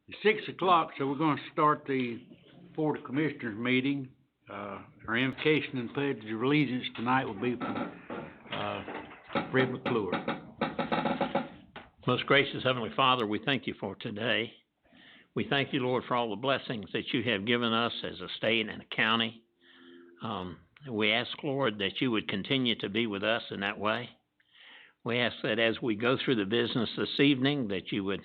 It's 6 o'clock, so we're gonna start the Board of Commissioners meeting. Our invocation and pledge of allegiance tonight will be from, Fred McClure. Most gracious Heavenly Father, we thank you for today. We thank you, Lord, for all the blessings that you have given us as a state and a county. We ask, Lord, that you would continue to be with us in that way. We ask that as we go through the business this evening, that you would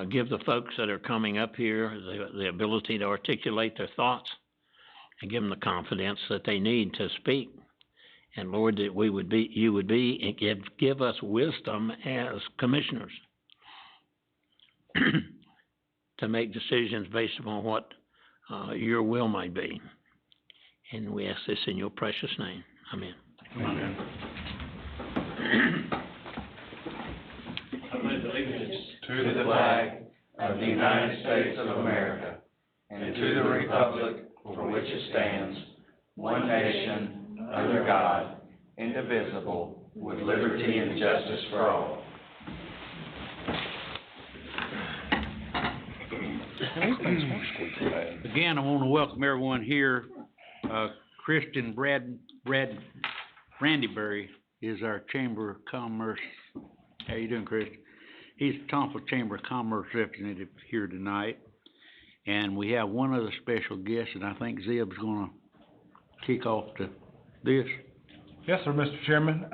give the folks that are coming up here the ability to articulate their thoughts and give them the confidence that they need to speak. And Lord, that you would be, and give us wisdom as commissioners to make decisions based upon what your will might be. And we ask this in your precious name. Amen. Amen. I pledge allegiance to the flag of the United States of America and to the republic for which it stands, one nation, under God, indivisible, with liberty and justice for all. Again, I want to welcome everyone here. Christian Brandyberry is our Chamber of Commerce. How you doing, Chris? He's the Tomphil Chamber of Commerce representative here tonight. And we have one other special guest, and I think Zeb's going to kick off this. Yes, sir, Mr. Chairman.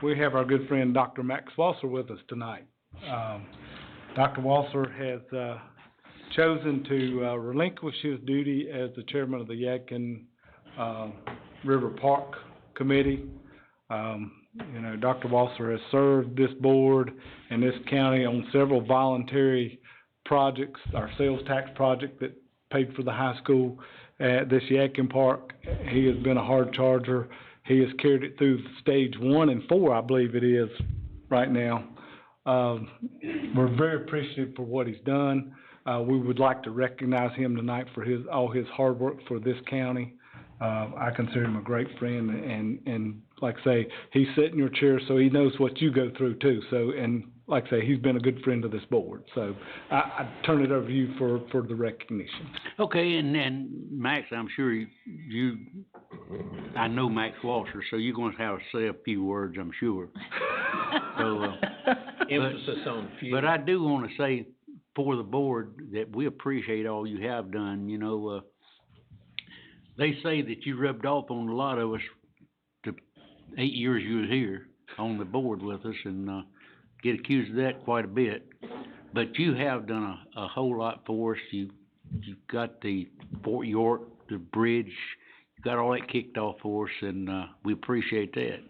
We have our good friend Dr. Max Walser with us tonight. Dr. Walser has chosen to relinquish his duty as the chairman of the Yadkin River Park Committee. Dr. Walser has served this board and this county on several voluntary projects, our sales tax project that paid for the high school at this Yadkin Park. He has been a hard charger. He has carried it through stage 1 and 4, I believe it is right now. We're very appreciative for what he's done. We would like to recognize him tonight for all his hard work for this county. I consider him a great friend, and like I say, he's sitting in your chair, so he knows what you go through too. So, and like I say, he's been a good friend of this board. So I turn it over to you for the recognition. Okay, and then Max, I'm sure I know Max Walser, so you're going to have to say a few words, I'm sure. So, Emphasis on few. But I do want to say for the board that we appreciate all you have done. They say that you rubbed off on a lot of us the 8 years you was here on the board with us, and get accused of that quite a bit. But you have done a whole lot for us. You've got the Fort York, the bridge, you got all that kicked off for us, and we appreciate that.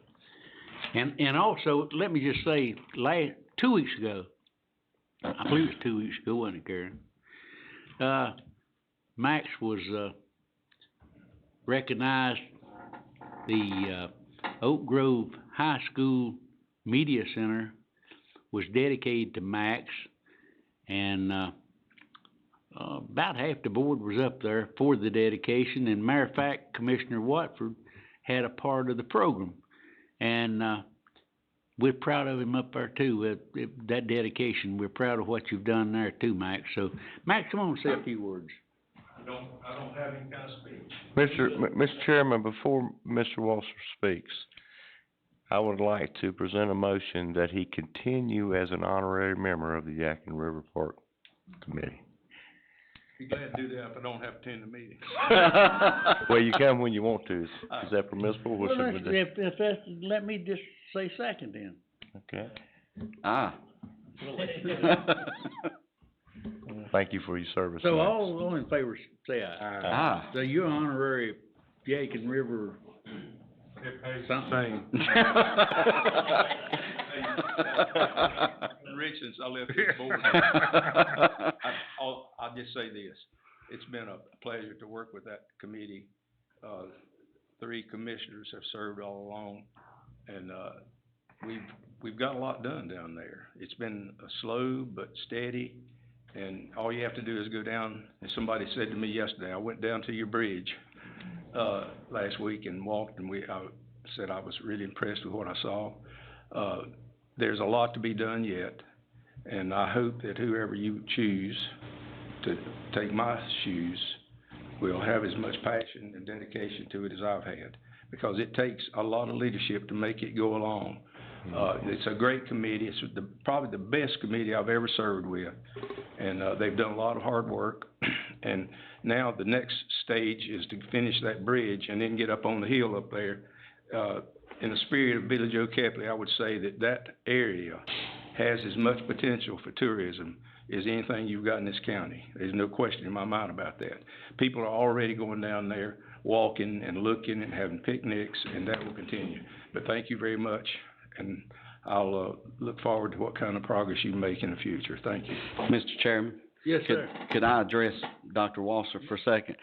And also, let me just say, 2 weeks ago, I believe it was 2 weeks ago, wasn't it, Karen? Max was recognized. The Oak Grove High School Media Center was dedicated to Max, and about half the board was up there for the dedication. And matter of fact, Commissioner Watford had a part of the program, and we're proud of him up there too. That dedication, we're proud of what you've done there too, Max. So, Max, come on and say a few words. I don't have any kind of speech. Mr. Chairman, before Mr. Walser speaks, I would like to present a motion that he continue as an honorary member of the Yadkin River Park Committee. Be glad to do that if I don't have to attend the meeting. Well, you come when you want to. Is that permissible? What should we do? If that's, let me just say second then. Okay. Thank you for your service. So Max. all in favor say aye. So you're honorary Yadkin River something. Rich, since I left this board, I'll just say this. It's been a pleasure to work with that committee. 3 commissioners have served all along, and we've got a lot done down there. It's been slow but steady, and all you have to do is go down. And somebody said to me yesterday, I went down to your bridge last week and walked, and I said I was really impressed with what I saw. There's a lot to be done yet, and I hope that whoever you choose to take my shoes will have as much passion and dedication to it as I've had, because it takes a lot of leadership to make it go along. It's a great committee. It's probably the best committee I've ever served with, and they've done a lot of hard work. And now the next stage is to finish that bridge and then get up on the hill up there. In the spirit of Billy Joe Kepley, I would say that area has as much potential for tourism as anything you've got in this county. There's no question in my mind about that. People are already going down there, walking and looking and having picnics, and that will continue. But thank you very much, and I'll look forward to what kind of progress you make in the future. Thank you. Mr. Chairman? Yes, sir. Could I address Dr. Walser for a second?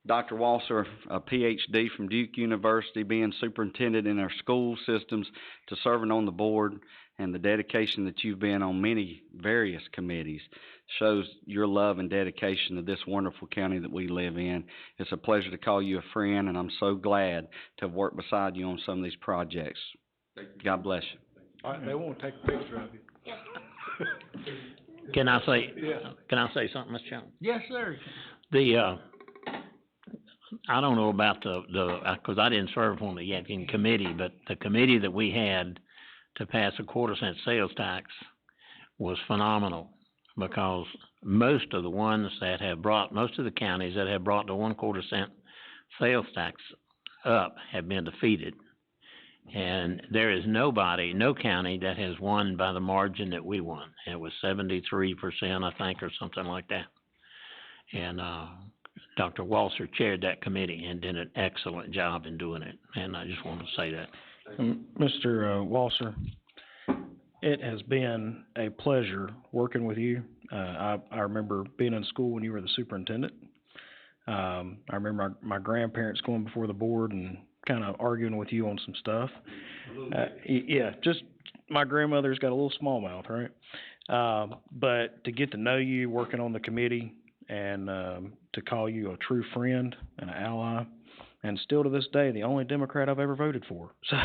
Dr. Walser, a PhD from Duke University, being superintendent in our school systems, to serving on the board, and the dedication that you've been on many various committees shows your love and dedication to this wonderful county that we live in. It's a pleasure to call you a friend, and I'm so glad to have worked beside you on some of these projects. God bless you. All right, they won't take a picture of you. Can I say, Yeah. can I say something, Mr. Chairman? Yes, sir. I don't know about cause I didn't serve on the Yadkin committee, but the committee that we had to pass a 1/4-cent sales tax was phenomenal, because most of the counties that have brought the 1/4-cent sales tax up have been defeated. And there is no county that has won by the margin that we won. It was 73%, I think, or something like that. And, Dr. Walser chaired that committee and did an excellent job in doing it, and I just wanted to say that. Mr. Walser, it has been a pleasure working with you. I remember being in school when you were the superintendent. I remember my grandparents going before the board and kind of arguing with you on some stuff. Yeah, just my grandmother's got a little small mouth, right? But to get to know you working on the committee, and to call you a true friend and an ally, and still to this day, the only Democrat I've ever voted for. So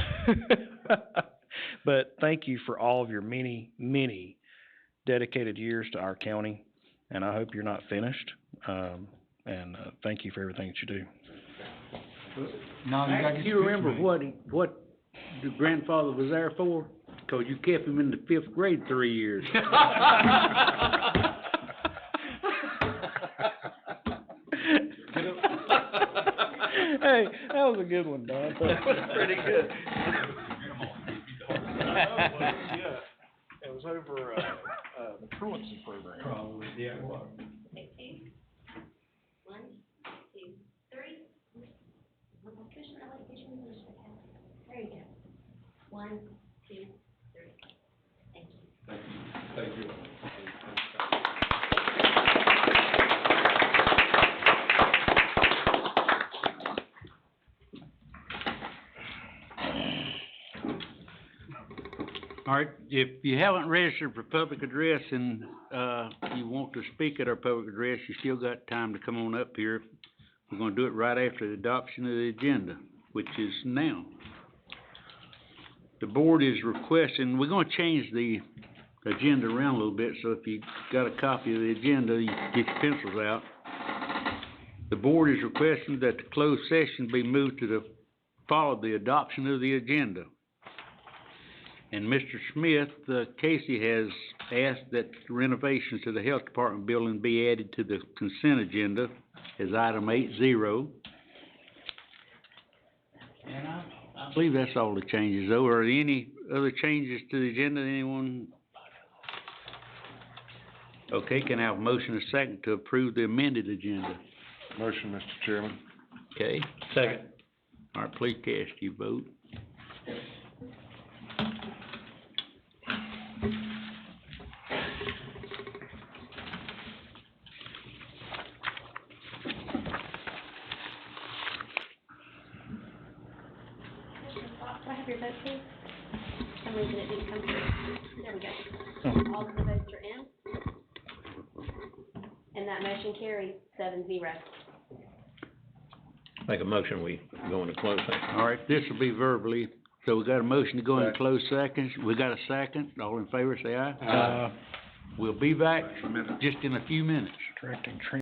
but thank you for all of your many, many dedicated years to our county, and I hope you're not finished. And thank you for everything that you do. Now, you gotta get Do you your remember picture made. what the grandfather was there for? 'Cause you kept him in the 5th grade 3 years. Hey, that was a good one, Don. That was pretty good. Yeah, it was over, the truancy program. Probably, yeah. 1, 2, 3. There you go. 1, 2, 3. Thank you. Thank you. All right, if you haven't registered for public address and, you want to speak at our public address, you still got time to come on up here. We're gonna do it right after the adoption of the agenda, which is now. The board is requesting, we're gonna change the agenda around a little bit, so if you got a copy of the agenda, you can get your pencils out. The board is requesting that the closed session be moved to follow the adoption of the agenda. And Mr. Smith, Casey has asked that renovations to the health department building be added to the consent agenda as item 8-0. And I believe that's all the changes, though. Are there any other changes to the agenda, anyone? Okay, can I have a motion and a second to approve the amended agenda? Motion, Mr. Chairman. Okay, Second. all right, please cast your vote. Do I have your vote, please? For some reason it didn't come through. There we go. All of the votes are in. And that motion carries 7-0. Make a motion, we go into closed session. All right, this will be verbally, so we got a motion to go into closed seconds, we got a second, all in favor, say aye. We'll be back Thanks a minute. just in a few minutes. Directing training.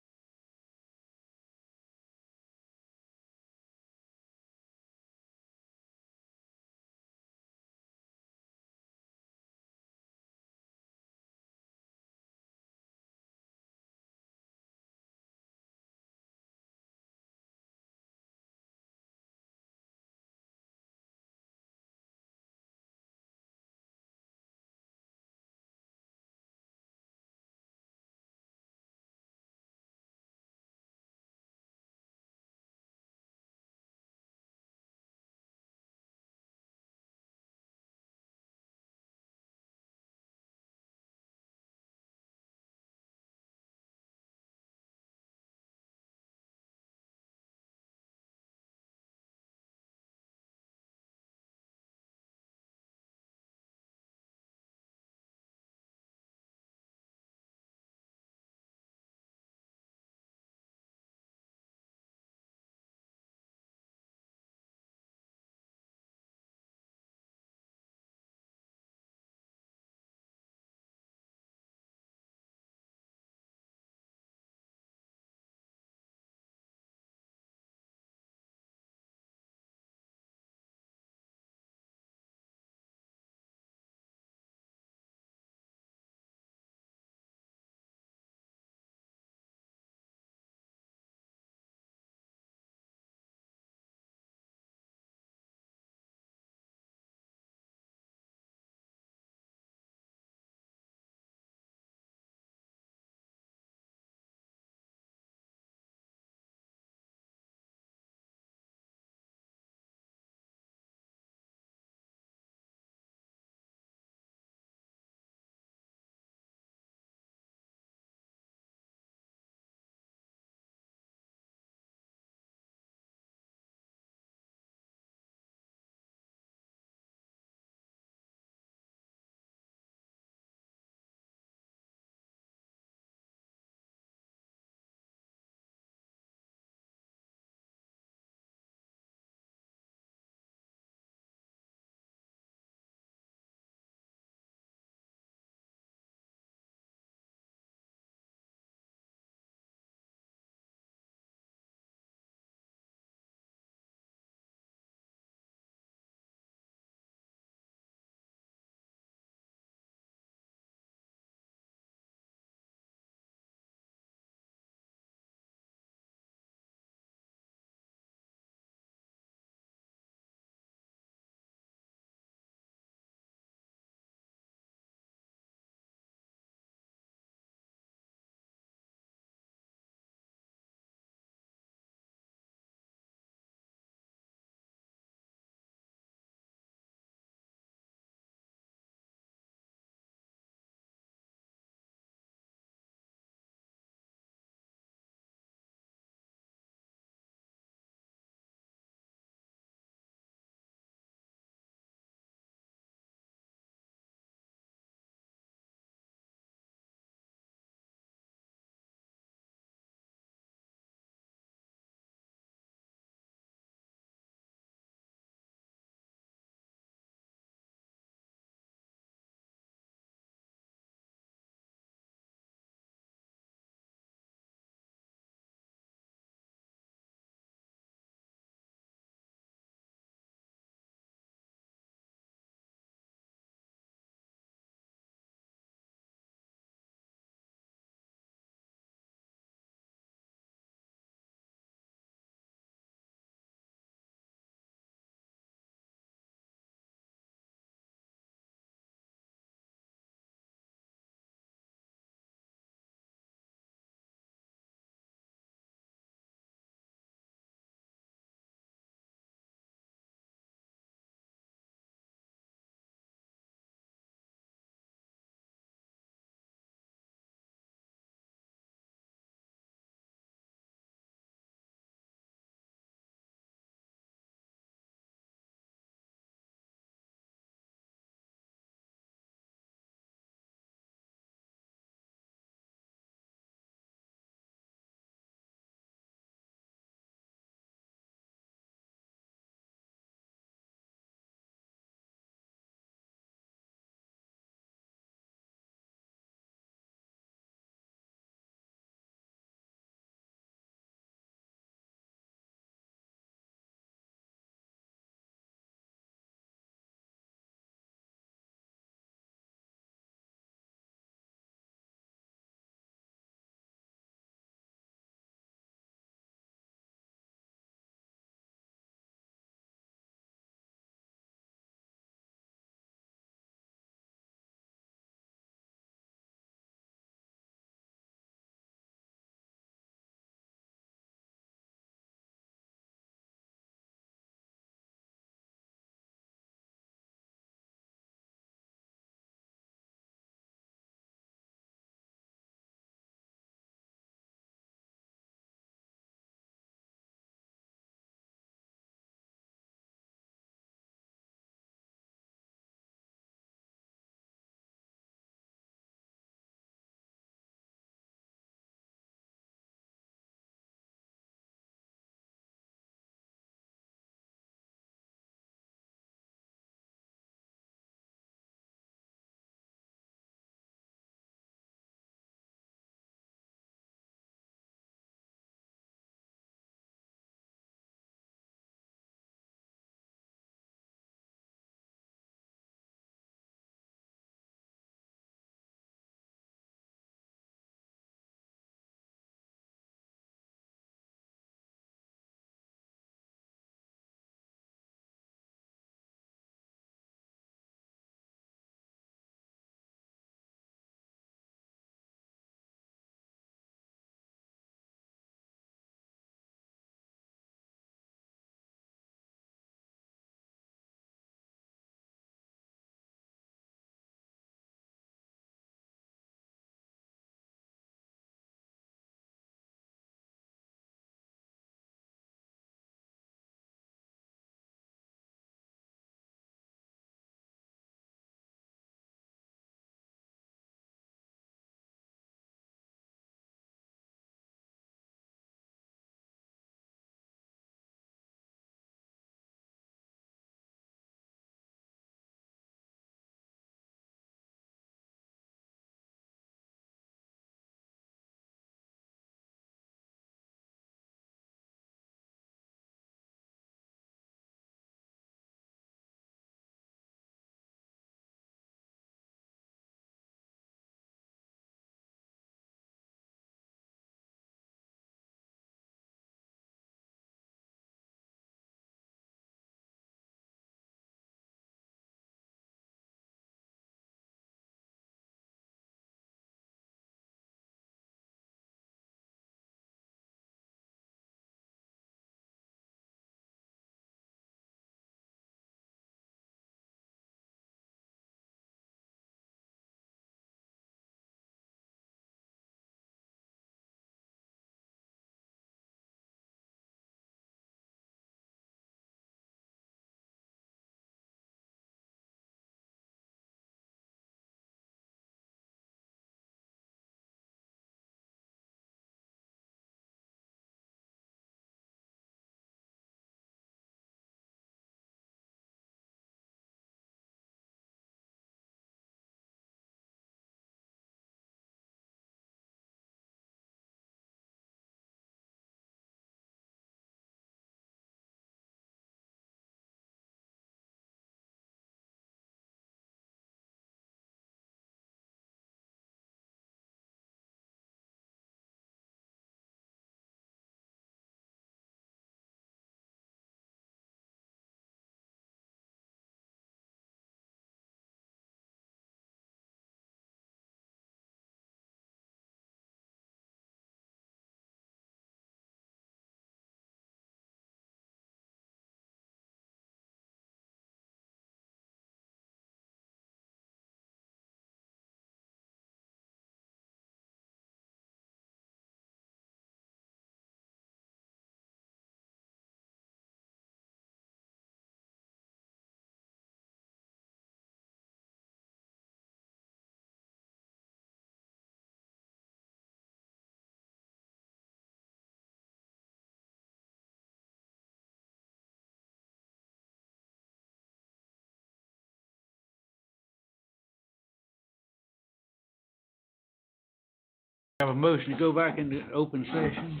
Have a motion to go back into open session.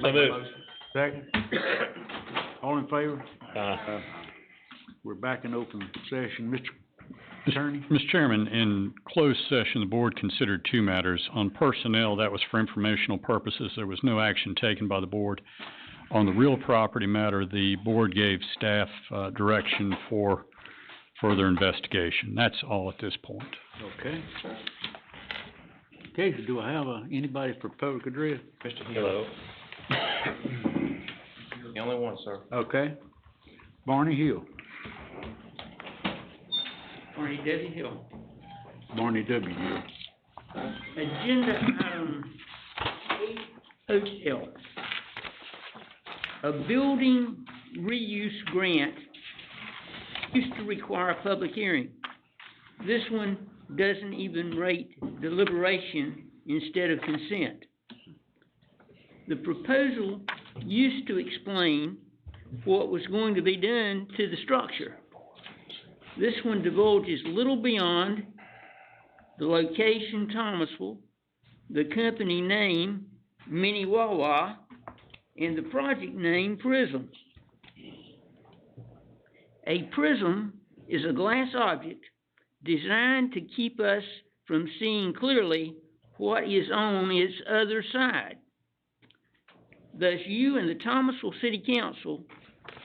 So moved. Second. All in favor? We're back in open session. Mr. Attorney? Mr. Chairman, in closed session, the board considered two matters. On personnel, that was for informational purposes. There was no action taken by the board. On the real property matter, the board gave staff, direction for further investigation. That's all at this point. Okay. Okay, do I have, anybody for public address? Hello. The only one, sir. Okay. Barney Hill. Barney W. Hill. Barney W. Hill. Agenda item 8L. A building reuse grant used to require a public hearing. This one doesn't even rate deliberation instead of consent. The proposal used to explain what was going to be done to the structure. This one divulges little beyond the location, Thomasville, the company name, Mini Wawa, and the project name, Prism. A prism is a glass object designed to keep us from seeing clearly what is on its other side. Thus, you and the Thomasville City Council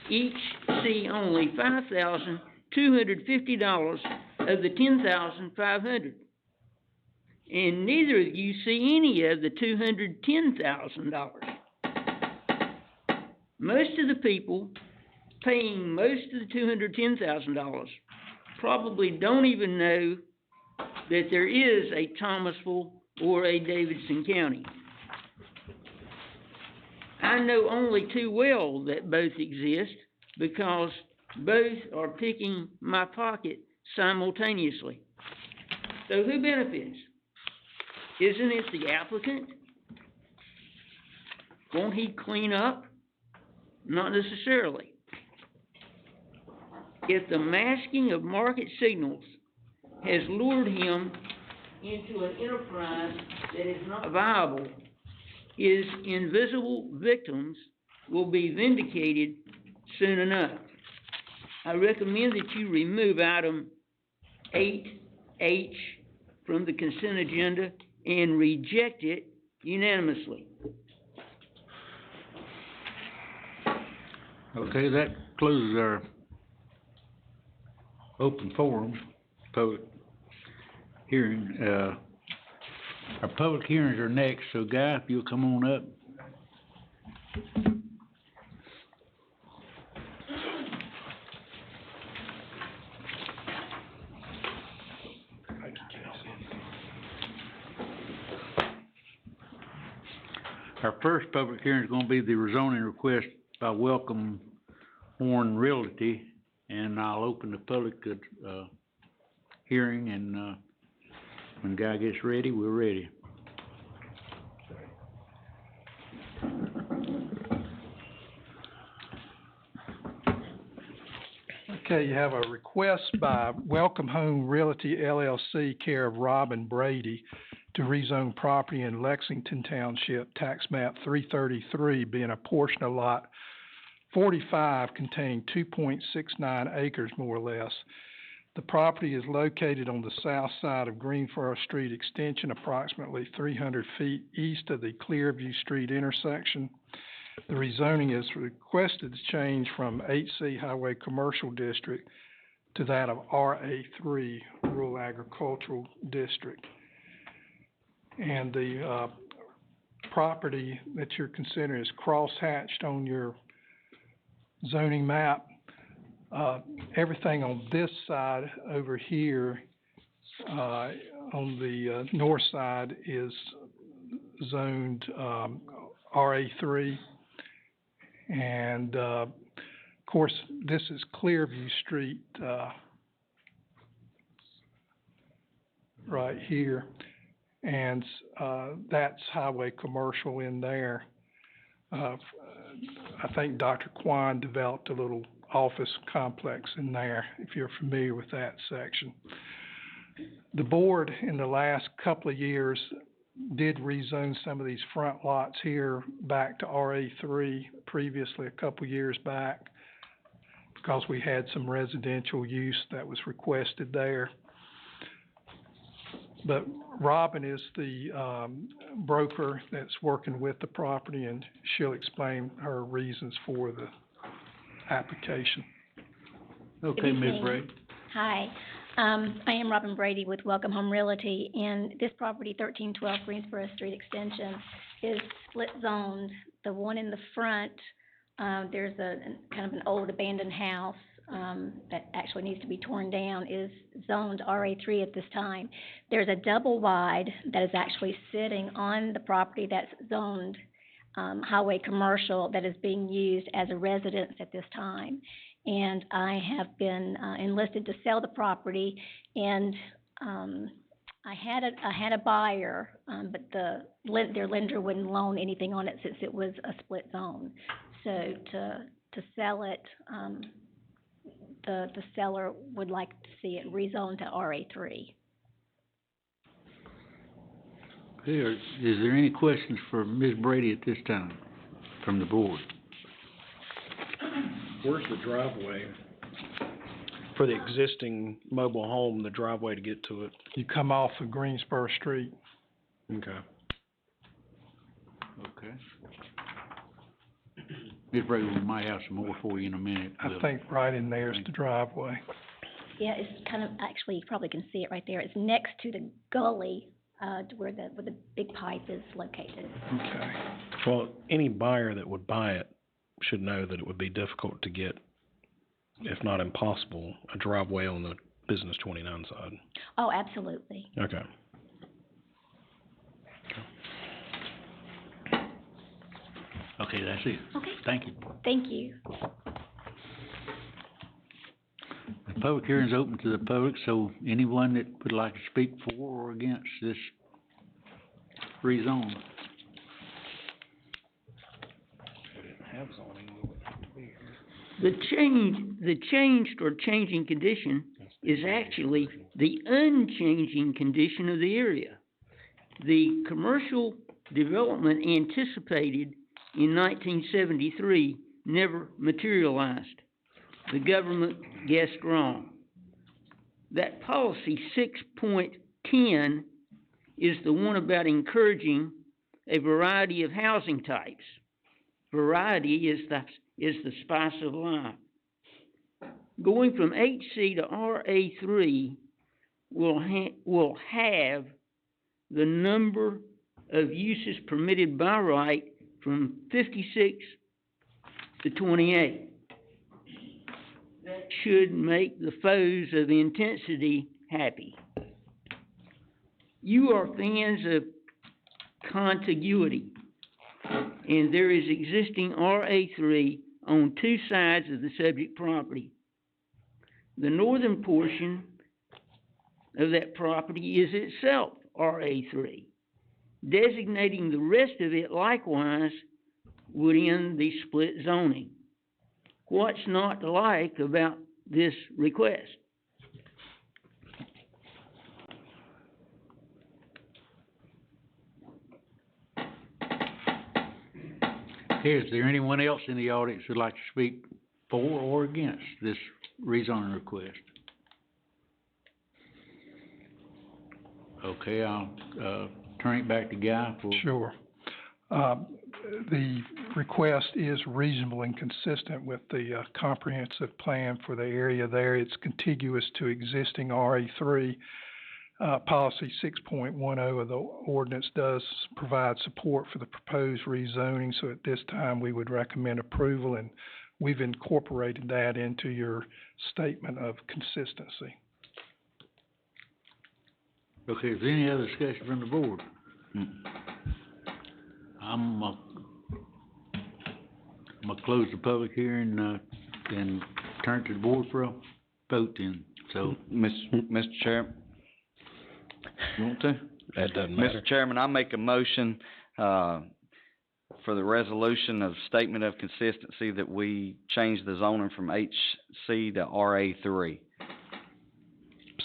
each see only $5,250 of the $10,500. And neither of you see any of the $210,000. Most of the people paying most of the $210,000 probably don't even know that there is a Thomasville or a Davidson County. I know only too well that both exist because both are picking my pocket simultaneously. So who benefits? Isn't it the applicant? Won't he clean up? Not necessarily. If the masking of market signals has lured him into an enterprise that is not viable, his invisible victims will be vindicated soon enough. I recommend that you remove item 8H from the consent agenda and reject it unanimously. Okay, that closes our open forum, public hearing. Our public hearings are next, so Guy, if you'll come on up. Our first public hearing is gonna be the rezoning request by Welcome Horn Realty, and I'll open the public, hearing, and, when Guy gets ready, we're ready. Okay, you have a request by Welcome Home Realty LLC, care of Robin Brady, to rezone property in Lexington Township, tax map 333, being a portion of lot 45 containing 2.69 acres, more or less. The property is located on the south side of Greenfurrow Street Extension, approximately 300 feet east of the Clearview Street intersection. The rezoning is requested to change from HC Highway Commercial District to that of RA3 Rural Agricultural District. And the property that you're considering is cross-hatched on your zoning map. Everything on this side over here, on the north side, is zoned RA3. And of course, this is Clearview Street right here. And that's highway commercial in there. I think Dr. Quan developed a little office complex in there, if you're familiar with that section. The board in the last couple of years did rezone some of these front lots here back to RA3 previously, a couple years back, because we had some residential use that was requested there. But Robin is the, broker that's working with the property, and she'll explain her reasons for the application. Okay, Ms. evening. Brady. Hi, I am Robin Brady with Welcome Home Realty, and this property, 1312 Greensboro Street Extension, is split zoned. The one in the front, there's kind of an old abandoned house, that actually needs to be torn down, is zoned RA3 at this time. There's a double wide that is actually sitting on the property that's zoned, highway commercial, that is being used as a residence at this time. And I have been enlisted to sell the property, and I had a buyer, but their lender wouldn't loan anything on it since it was a split zone. So to sell it, the seller would like to see it rezoned to RA3. Here, is there any questions for Ms. Brady at this time from the board? Where's the driveway? For the existing mobile home, the driveway to get to it? You come off of Greensboro Street. Okay. Okay. Ms. Brady, we might have some more for you in a minute. I think right in there is the driveway. Yeah, it's kind of, actually, you probably can see it right there. It's next to the gully, to where the big pipe is located. Okay. Well, any buyer that would buy it should know that it would be difficult to get, if not impossible, a driveway on the Business 29 side. Oh, absolutely. Okay. Okay, that's it. Okay, Thank you. thank you. The public hearing's open to the public, so anyone that would like to speak for or against this rezone. The changed or changing condition is actually the unchanging condition of the area. The commercial development anticipated in 1973 never materialized. The government guessed wrong. That policy 6.10 is the one about encouraging a variety of housing types. Variety is the spice of life. Going from HC to RA3 will have the number of uses permitted by right from 56 to 28. That should make the foes of intensity happy. You are fans of contiguity, and there is existing RA3 on two sides of the subject property. The northern portion of that property is itself RA3. Designating the rest of it likewise would end the split zoning. What's not to like about this request? Okay, is there anyone else in the audience who'd like to speak for or against this rezoning request? Okay, I'll, turn it back to Guy for. Sure. The request is reasonable and consistent with the comprehensive plan for the area there. It's contiguous to existing RA3. Policy 6.10 of the ordinance does provide support for the proposed rezoning, so at this time we would recommend approval, and we've incorporated that into your statement of consistency. Okay, is there any other discussion from the board? I'm gonna close the public hearing, and turn to the board for a vote then, so. Mr. Chair, you want to? That doesn't matter. Mr. Chairman, I make a motion, for the resolution of statement of consistency that we change the zoning from HC to RA3.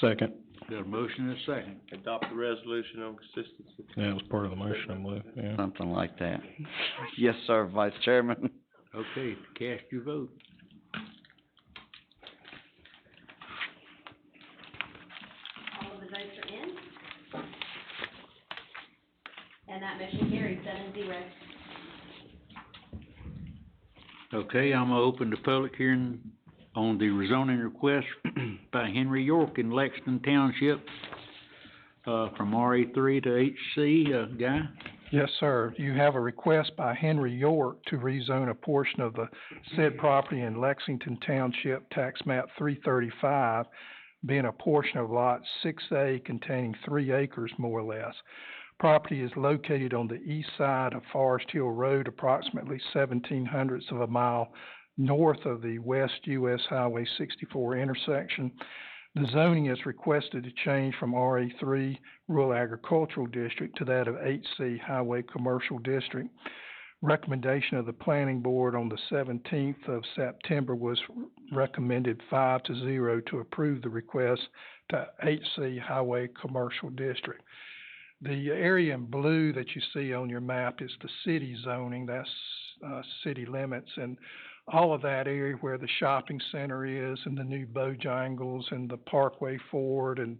Second. Got a motion and a second. Adopt the resolution on consistency. Yeah, it was part of the motion, I believe, yeah. Something like that. Yes, sir, Vice Chairman. Okay, cast your vote. All of the votes are in. And that motion carries 7-0. Okay, I'm gonna open the public hearing on the rezoning request by Henry York in Lexington Township, from RA three to HC, Guy? Yes, sir. You have a request by Henry York to rezone a portion of the said property in Lexington Township, tax map 335, being a portion of lot 6A containing 3 acres more or less. Property is located on the east side of Forest Hill Road, approximately 0.17 of a mile north of the West US Highway 64 intersection. The zoning is requested to change from RA3 Rural Agricultural District to that of HC Highway Commercial District. Recommendation of the Planning Board on the 17th of September was recommended 5-0 to approve the request to HC Highway Commercial District. The area in blue that you see on your map is the city zoning, that's city limits, and all of that area where the shopping center is and the new Bojangles and the Parkway Ford and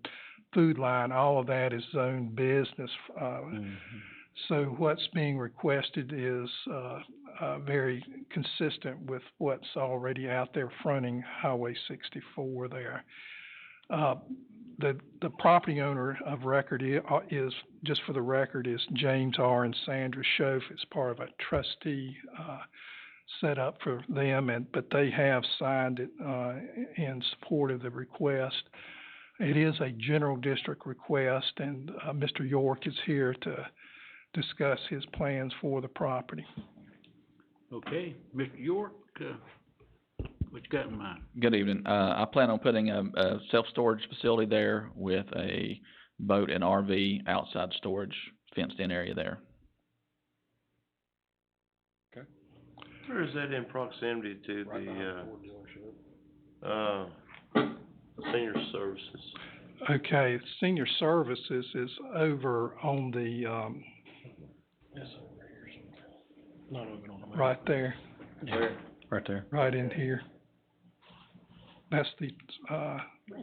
Food Line, all of that is zoned business. So what's being requested is very consistent with what's already out there fronting Highway 64 there. The property owner of record is, just for the record, is James R. and Sandra Schoaf. It's part of a trustee set up for them, but they have signed it in support of the request. It is a general district request, and Mr. York is here to discuss his plans for the property. Okay, Mr. York, what you got in mind? Good evening. I plan on putting a self-storage facility there with a boat and RV outside storage fenced-in area there. Where is that in proximity to the, senior services? Okay, senior services is over on the, Not even on the map. right there, Where? Right there. right in here. That's the,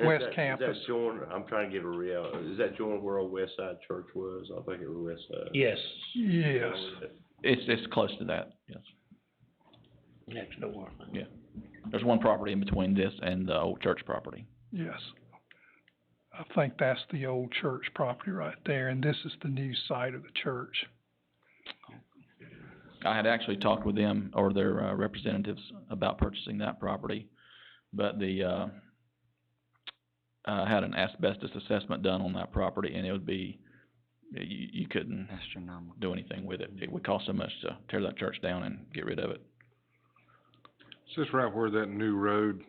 west campus. Is that joint, I'm trying to get a real, is that joint where old West Side Church was? I think it was West Side. Yes, Yes. It's close to that, yes. next door. Yeah. There's one property in between this and the old church property. Yes. I think that's the old church property right there, and this is the new site of the church. I had actually talked with them or their representatives about purchasing that property, but the had an asbestos assessment done on that property, and it would be, you couldn't Astronomical. do anything with it. It would cost so much to tear that church down and get rid of it. Is this right where that new road,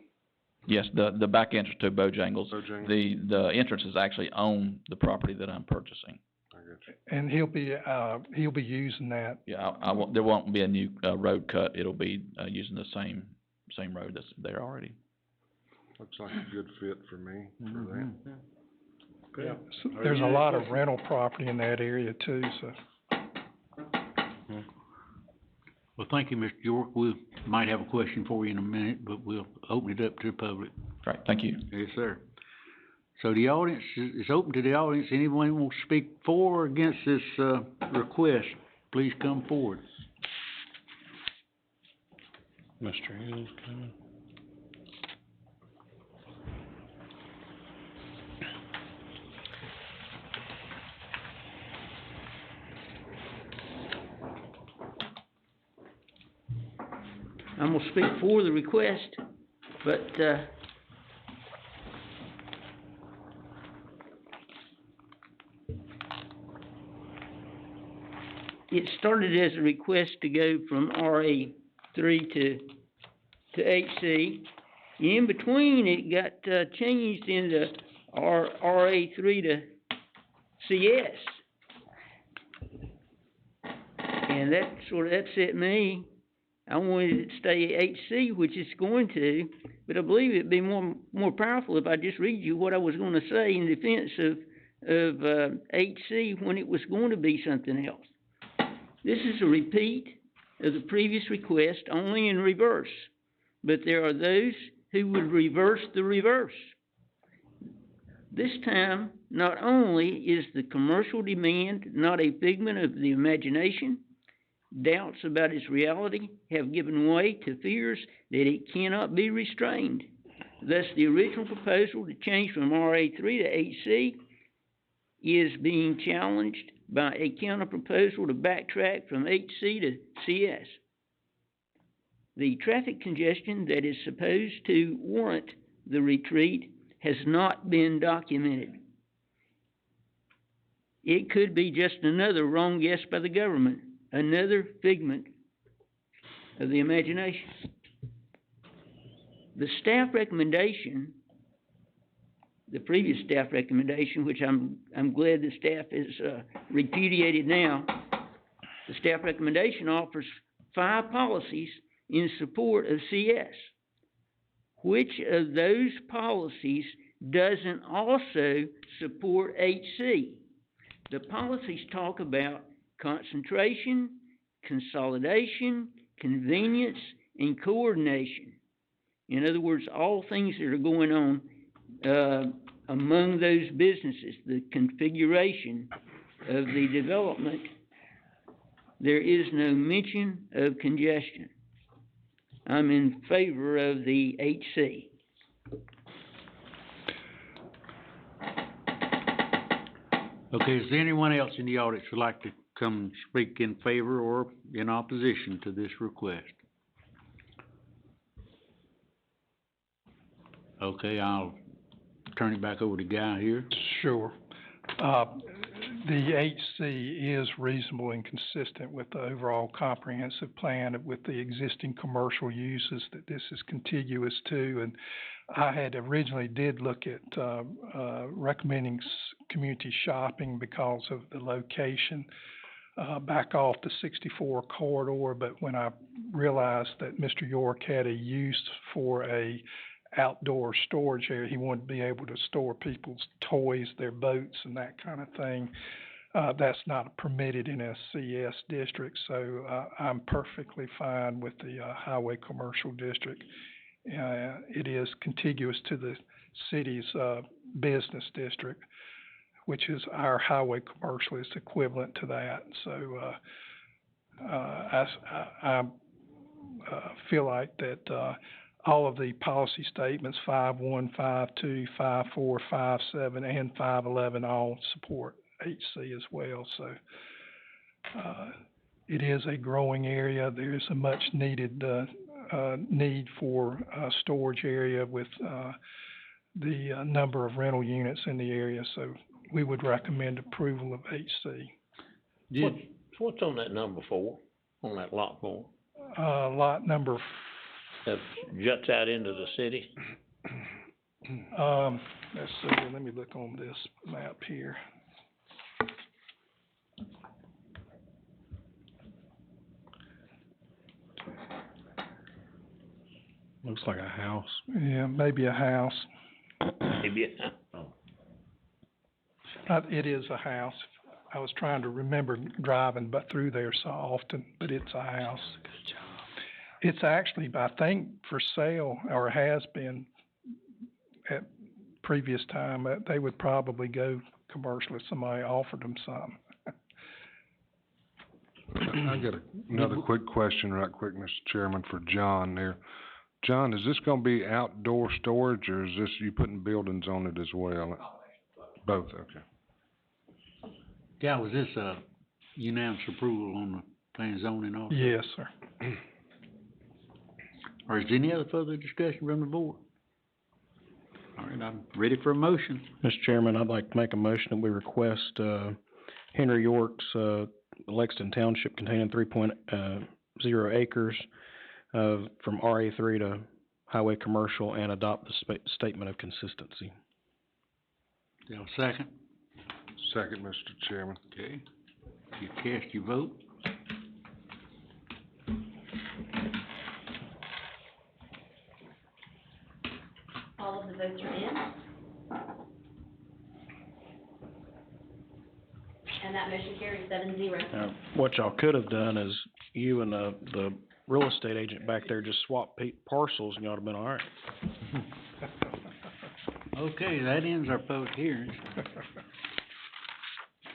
Yes, the back entrance to Bojangles. Bojangles? The entrance is actually on the property that I'm purchasing. I got you. And he'll be using that. Yeah, I won't, there won't be a new, road cut. It'll be, using the same road that's there already. Looks like a good fit for me, for that. Okay. So there's a lot of rental property in that area too, so. Well, thank you, Mr. York. We might have a question for you in a minute, but we'll open it up to the public. Great, thank you. Yes, sir. So the audience, it's open to the audience. Anyone want to speak for or against this, request, please come forward. Mr. Hill's coming. I'm gonna speak for the request, but, it started as a request to go from RA three to HC. In between, it got, changed into RA three to CS. And that sort of upset me. I wanted it to stay HC, which it's going to, but I believe it'd be more powerful if I just read you what I was gonna say in defense of HC when it was going to be something else. This is a repeat of the previous request, only in reverse. But there are those who would reverse the reverse. This time, not only is the commercial demand not a figment of the imagination, doubts about its reality have given way to fears that it cannot be restrained. Thus, the original proposal to change from RA3 to HC is being challenged by a counter proposal to backtrack from HC to CS. The traffic congestion that is supposed to warrant the retreat has not been documented. It could be just another wrong guess by the government, another figment of the imagination. The staff recommendation, the previous staff recommendation, which I'm glad the staff has repudiated now, the staff recommendation offers 5 policies in support of CS. Which of those policies doesn't also support HC? The policies talk about concentration, consolidation, convenience, and coordination. In other words, all things that are going on among those businesses, the configuration of the development, there is no mention of congestion. I'm in favor of the HC. Okay, is there anyone else in the audience who'd like to come and speak in favor or in opposition to this request? Okay, I'll turn it back over to Guy here. Sure. The HC is reasonable and consistent with the overall comprehensive plan with the existing commercial uses that this is contiguous to. And I had originally did look at recommending community shopping because of the location back off the 64 corridor. But when I realized that Mr. York had a use for a outdoor storage area, he wanted to be able to store people's toys, their boats, and that kind of thing. That's not permitted in a CS district, so I'm perfectly fine with the highway commercial district. It is contiguous to the city's business district, which is our highway commercial is equivalent to that. So I feel like that all of the policy statements, 5.1, 5.2, 5.4, 5.7, and 5.11 all support HC as well. So it is a growing area. There is a much needed need for storage area with the number of rental units in the area. So we would recommend approval of HC. What's on that number 4, on that lot 4? Lot number That juts out into the city? Let's see, let me look on this map here. Looks like a house. Yeah, maybe a house. Maybe, It is a house. I was trying to remember driving through there so often, but it's a house. Good job. It's actually, I think, for sale, or has been at previous time. They would probably go commercial if somebody offered them some. I got another quick question right quick, Mr. Chairman, for John there. John, is this gonna be outdoor storage, or is this you putting buildings on it as well? Both, okay. Guy, was this a unanimous approval on the plan and zoning also? Yes, sir. Or is there any other further discussion from the board? All right, I'm ready for a motion. Mr. Chairman, I'd like to make a motion that we request Henry York's Lexington Township containing 3.0 acres from RA3 to highway commercial and adopt the statement of consistency. Do you have a second? Second, Mr. Chairman. Okay. You cast your vote. All of the votes are in. And that motion carries 7-0. Now, what y'all could have done is you and the real estate agent back there just swap parcels and y'all would have been all right. Okay, that ends our public hearings.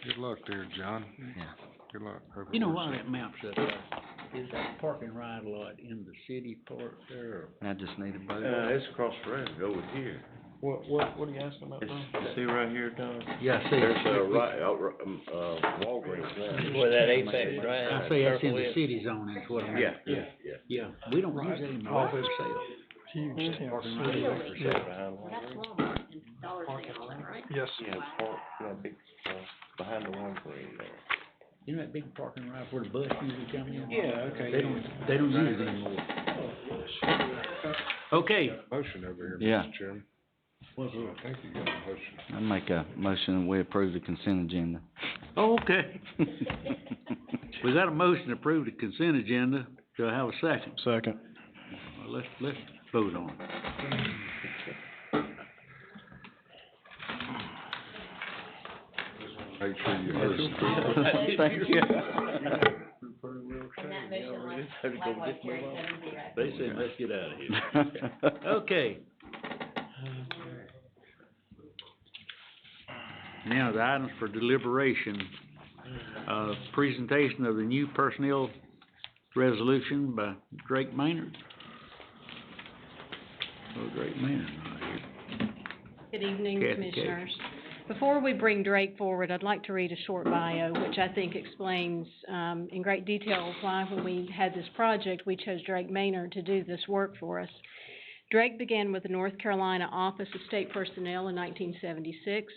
Good luck there, John. Yeah. Good luck. Hope it You know works why out. that map's up there? Is that parking ride lot in the city part there? I just need a vote. it's across the road, over here. What are you asking about, Tom? See right here, Don? Yeah, I see. Walgreens there. Where that Apex Drive. I say that's in circle the is. city zone, that's what I mean. Yeah. Yeah, we don't use that anymore for sale. Huge tent. Parking right Really? there for sale. Well, that's Walmart and Dollar Tree and all that, right? Yes. Yeah, big, behind the Walgreens there. You know that big parking lot where the bus usually come in? Yeah, okay. They don't use it anymore. Okay. Motion over here, Yeah. Mr. Chairman. What's I think you got a motion. I make a motion that we approve the consent agenda. Okay. We got a motion to approve the consent agenda. Do I have a second? Second. Well, let's vote on it. Make sure you heard. Thank you. And that motion likewise carries 7-0. They said, let's get out of here. Okay. Now, the items for deliberation, presentation of the new personnel resolution by Drake Maynard. Oh, Drake Maynard, not here. Good evening, Kathy Commissioners. Before we bring Drake forward, I'd like to read a short bio, which I think explains in great detail why, when we had this project, we chose Drake Maynard to do this work for us. Drake began with the North Carolina Office of State Personnel in 1976.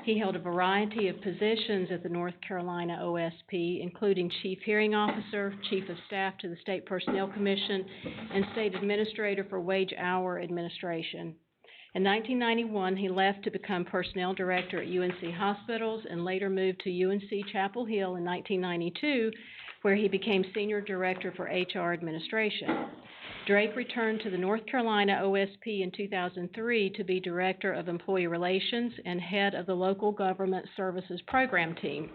He held a variety of positions at the North Carolina OSP, including Chief Hearing Officer, Chief of Staff to the State Personnel Commission, and State Administrator for Wage Hour Administration. In 1991, he left to become Personnel Director at UNC Hospitals and later moved to UNC Chapel Hill in 1992, where he became Senior Director for HR Administration. Drake returned to the North Carolina OSP in 2003 to be Director of Employee Relations and Head of the Local Government Services Program Team,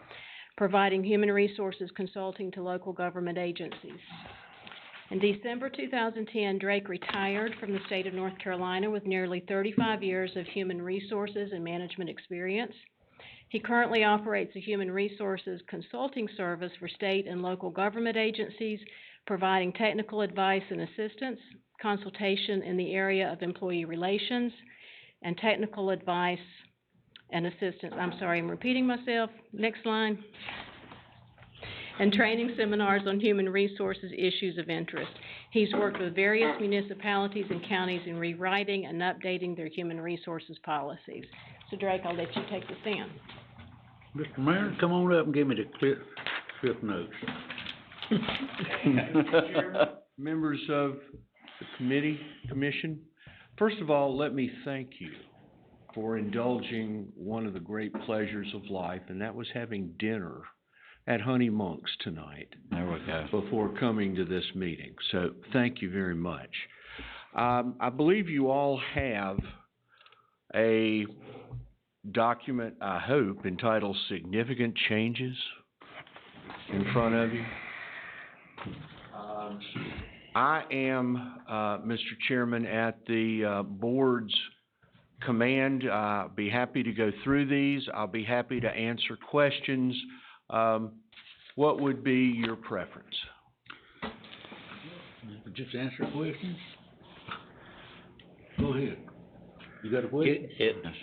providing human resources consulting to local government agencies. In December 2010, Drake retired from the state of North Carolina with nearly 35 years of human resources and management experience. He currently operates a human resources consulting service for state and local government agencies, providing technical advice and assistance, consultation in the area of employee relations, and technical advice and assistance. I'm sorry, I'm repeating myself. Next line. And training seminars on human resources issues of interest. He's worked with various municipalities and counties in rewriting and updating their human resources policies. So Drake, I'll let you take the stand. Mr. Mayor, come on up and give me the cliff notes. Members of the committee, commission, first of all, let me thank you for indulging one of the great pleasures of life, and that was having dinner at Honey Monk's tonight. There we go. Before coming to this meeting, so thank you very much. I believe you all have a document, I hope, entitled Significant Changes in front of you. I am, Mr. Chairman, at the board's command. Be happy to go through these. I'll be happy to answer questions. What would be your preference? Just answer questions. Go ahead. You got a question?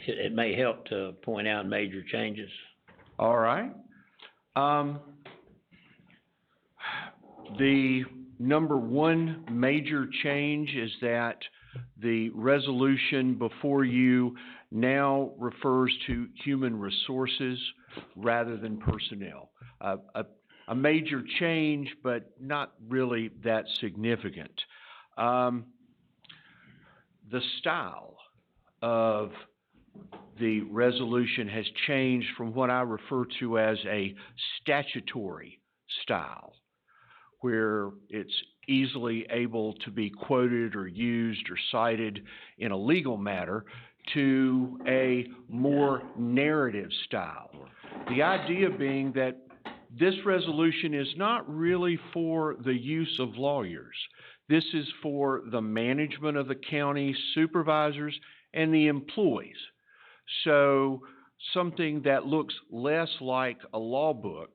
It may help to point out major changes. All right. The number one major change is that the resolution before you now refers to human resources rather than personnel. A major change, but not really that significant. The style of the resolution has changed from what I refer to as a statutory style, where it's easily able to be quoted or used or cited in a legal matter to a more narrative style. The idea being that this resolution is not really for the use of lawyers. This is for the management of the county supervisors and the employees. So something that looks less like a law book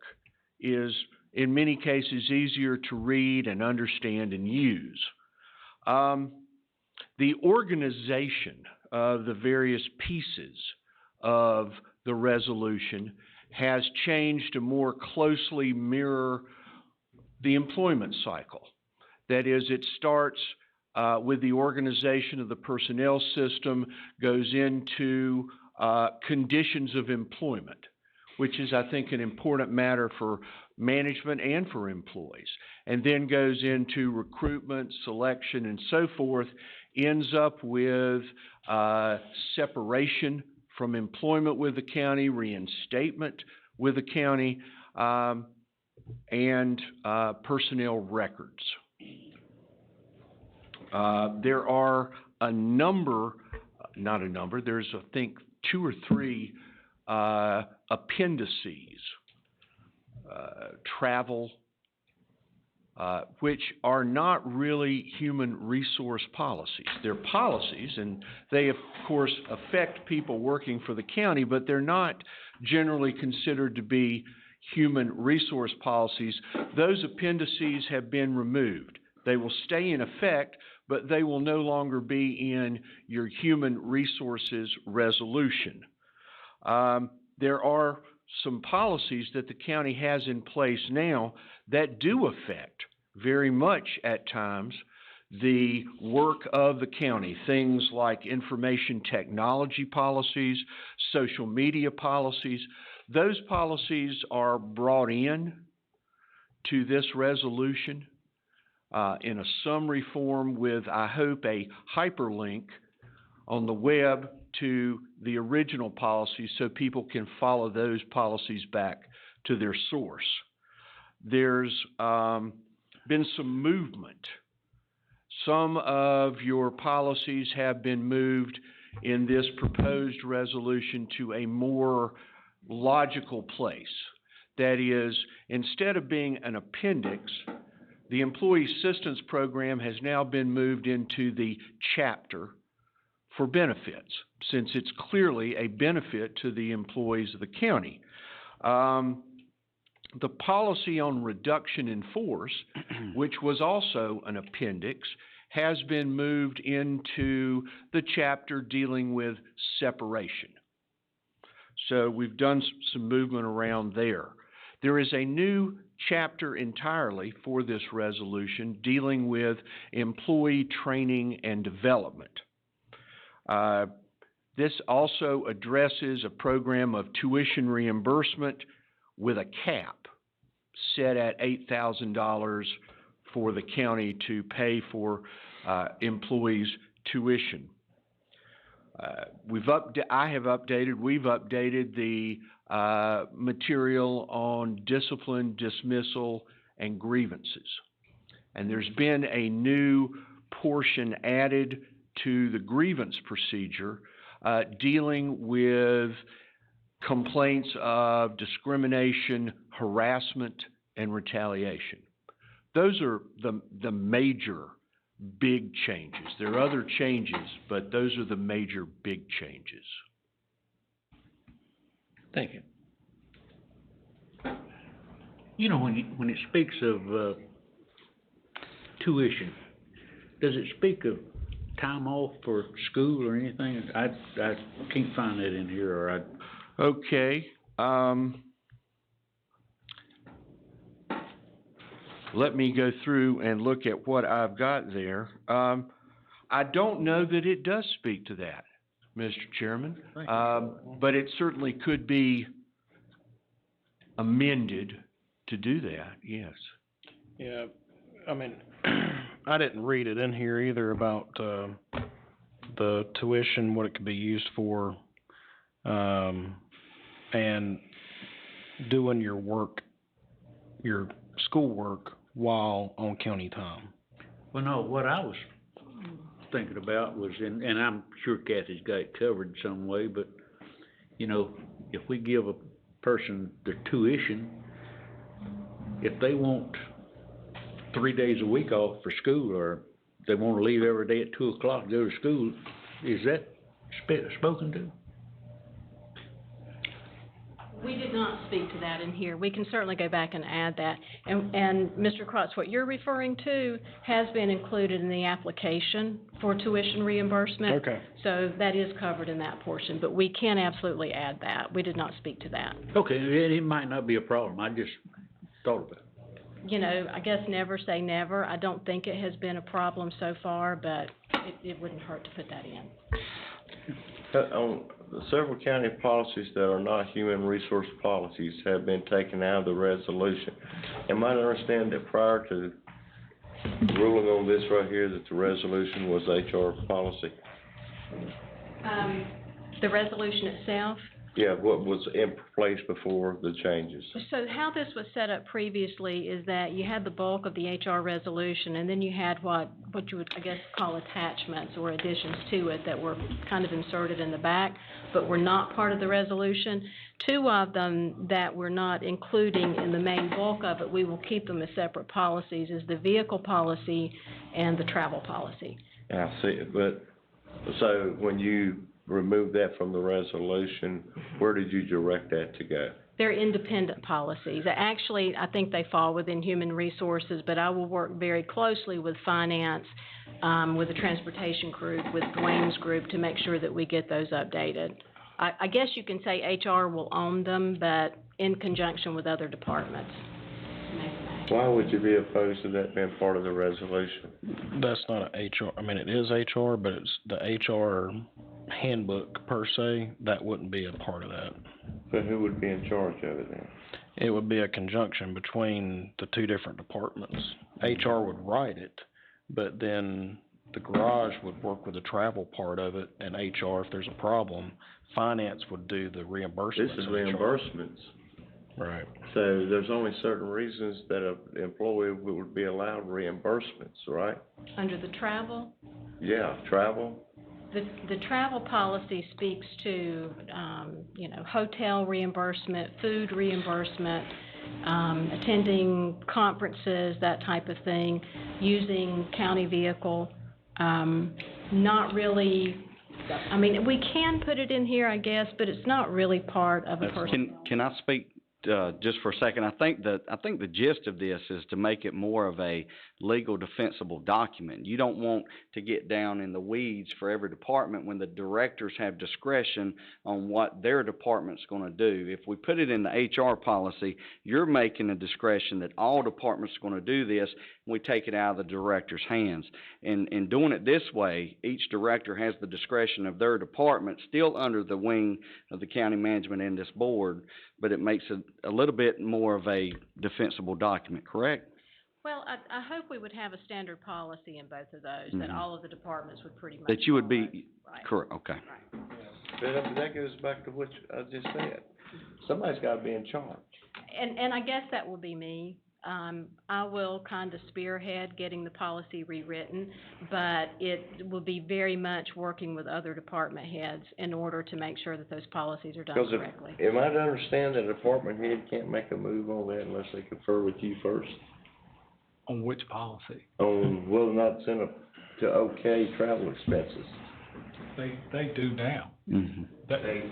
is in many cases easier to read and understand and use. The organization of the various pieces of the resolution has changed to more closely mirror the employment cycle. That is, it starts with the organization of the personnel system, goes into conditions of employment, which is, I think, an important matter for management and for employees, and then goes into recruitment, selection, and so forth, ends up with separation from employment with the county, reinstatement with the county, and personnel records. There are there's, I think, 2 or 3 appendices, travel, which are not really human resource policies. They're policies, and they, of course, affect people working for the county, but they're not generally considered to be human resource policies. Those appendices have been removed. They will stay in effect, but they will no longer be in your human resources resolution. There are some policies that the county has in place now that do affect very much at times the work of the county. Things like information technology policies, social media policies. Those policies are brought in to this resolution in a summary form with, I hope, a hyperlink on the web to the original policies so people can follow those policies back to their source. There's been some movement. Some of your policies have been moved in this proposed resolution to a more logical place. That is, instead of being an appendix, the Employee Assistance Program has now been moved into the chapter for benefits, since it's clearly a benefit to the employees of the county. The policy on reduction in force, which was also an appendix, has been moved into the chapter dealing with separation. So we've done some movement around there. There is a new chapter entirely for this resolution dealing with employee training and development. This also addresses a program of tuition reimbursement with a cap set at $8,000 for the county to pay for employees' tuition. We've updated the material on discipline, dismissal, and grievances. And there's been a new portion added to the grievance procedure dealing with complaints of discrimination, harassment, and retaliation. Those are the major big changes. There are other changes, but those are the major big changes. Thank you. You know, when it speaks of tuition, does it speak of time off for school or anything? I can't find that in here, or Okay. Let me go through and look at what I've got there. I don't know that it does speak to that, Mr. Chairman, but it certainly could be amended to do that, yes. Yeah, I mean, I didn't read it in here either about, the tuition, what it could be used for, and doing your work, your schoolwork while on county time. Well, no, what I was thinking about was, and I'm sure Kathy's got it covered in some way, but, you know, if we give a person their tuition, if they want 3 days a week off for school, or they wanna leave every day at 2 o'clock to go to school, is that spoken to? We did not speak to that in here. We can certainly go back and add that. And Mr. Crotts, what you're referring to has been included in the application for tuition reimbursement. Okay. So that is covered in that portion, but we can absolutely add that. We did not speak to that. Okay, it might not be a problem, I just thought about it. You know, I guess never say never. I don't think it has been a problem so far, but it wouldn't hurt to put that in. On the several county policies that are not human resource policies have been taken out of the resolution. Am I to understand that prior to ruling on this right here, that the resolution was HR policy? The resolution itself? Yeah, what was in place before the changes? So how this was set up previously is that you had the bulk of the HR resolution, and then you had what you would, I guess, call attachments or additions to it that were kind of inserted in the back, but were not part of the resolution. Two of them that we're not including in the main bulk of it, we will keep them as separate policies, is the vehicle policy and the travel policy. I see it, but, so when you remove that from the resolution, where did you direct that to go? They're independent policies. Actually, I think they fall within human resources, but I will work very closely with finance, with the transportation group, with Dwayne's group to make sure that we get those updated. I guess you can say HR will own them, but in conjunction with other departments. Why would you be opposed to that being part of the resolution? That's not a HR, I mean, it is HR, but it's the HR handbook per se, that wouldn't be a part of that. So who would be in charge of it then? It would be a conjunction between the two different departments. HR would write it, but then the garage would work with the travel part of it, and HR, if there's a problem, finance would do the reimbursements. This is reimbursements. Right. So there's only certain reasons that an employee would be allowed reimbursements, right? Under the travel? Yeah, travel. The travel policy speaks to, you know, hotel reimbursement, food reimbursement, attending conferences, that type of thing, using county vehicle. Not really, I mean, we can put it in here, I guess, but it's not really part of a person. Can I speak, just for a second? I think the gist of this is to make it more of a legal defensible document. You don't want to get down in the weeds for every department when the directors have discretion on what their department's gonna do. If we put it in the HR policy, you're making a discretion that all departments are gonna do this, and we take it out of the director's hands. In doing it this way, each director has the discretion of their department, still under the wing of the county management and this board, but it makes it a little bit more of a defensible document, correct? Well, I hope we would have a standard policy in both of those, that Mhm. all of the departments would pretty much. That you would follow. be, Right. correct, okay. But that goes back to what I just said. Somebody's gotta be in charge. And I guess that will be me. I will kind of spearhead getting the policy rewritten, but it will be very much working with other department heads in order to make sure that those policies are done Because correctly. am I to understand that a department head can't make a move on that unless they confer with you first? On which policy? On whether or not to okay travel expenses? They do now. Mhm.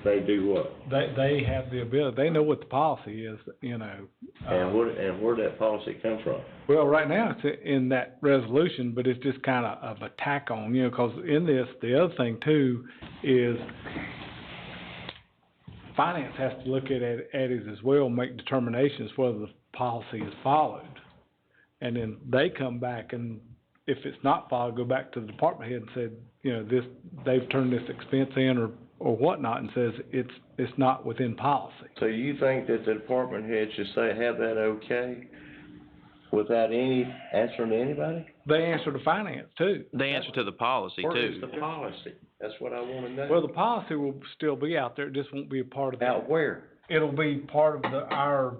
They do what? They have the ability, they know what the policy is, you know. And where'd that policy come from? Well, right now, it's in that resolution, but it's just kind of a tack on, you know, 'cause in this, the other thing too is finance has to look at it as well, make determinations whether the policy is followed. And then they come back and if it's not followed, go back to the department head and said, you know, they've turned this expense in or whatnot, and says it's not within policy. So you think that the department head should say, have that okay, without any answering to anybody? They answer to finance too. They answer to the policy Where is too. the policy? That's what I wanna know. Well, the policy will still be out there, it just won't be a part of the. Out where? It'll be part of our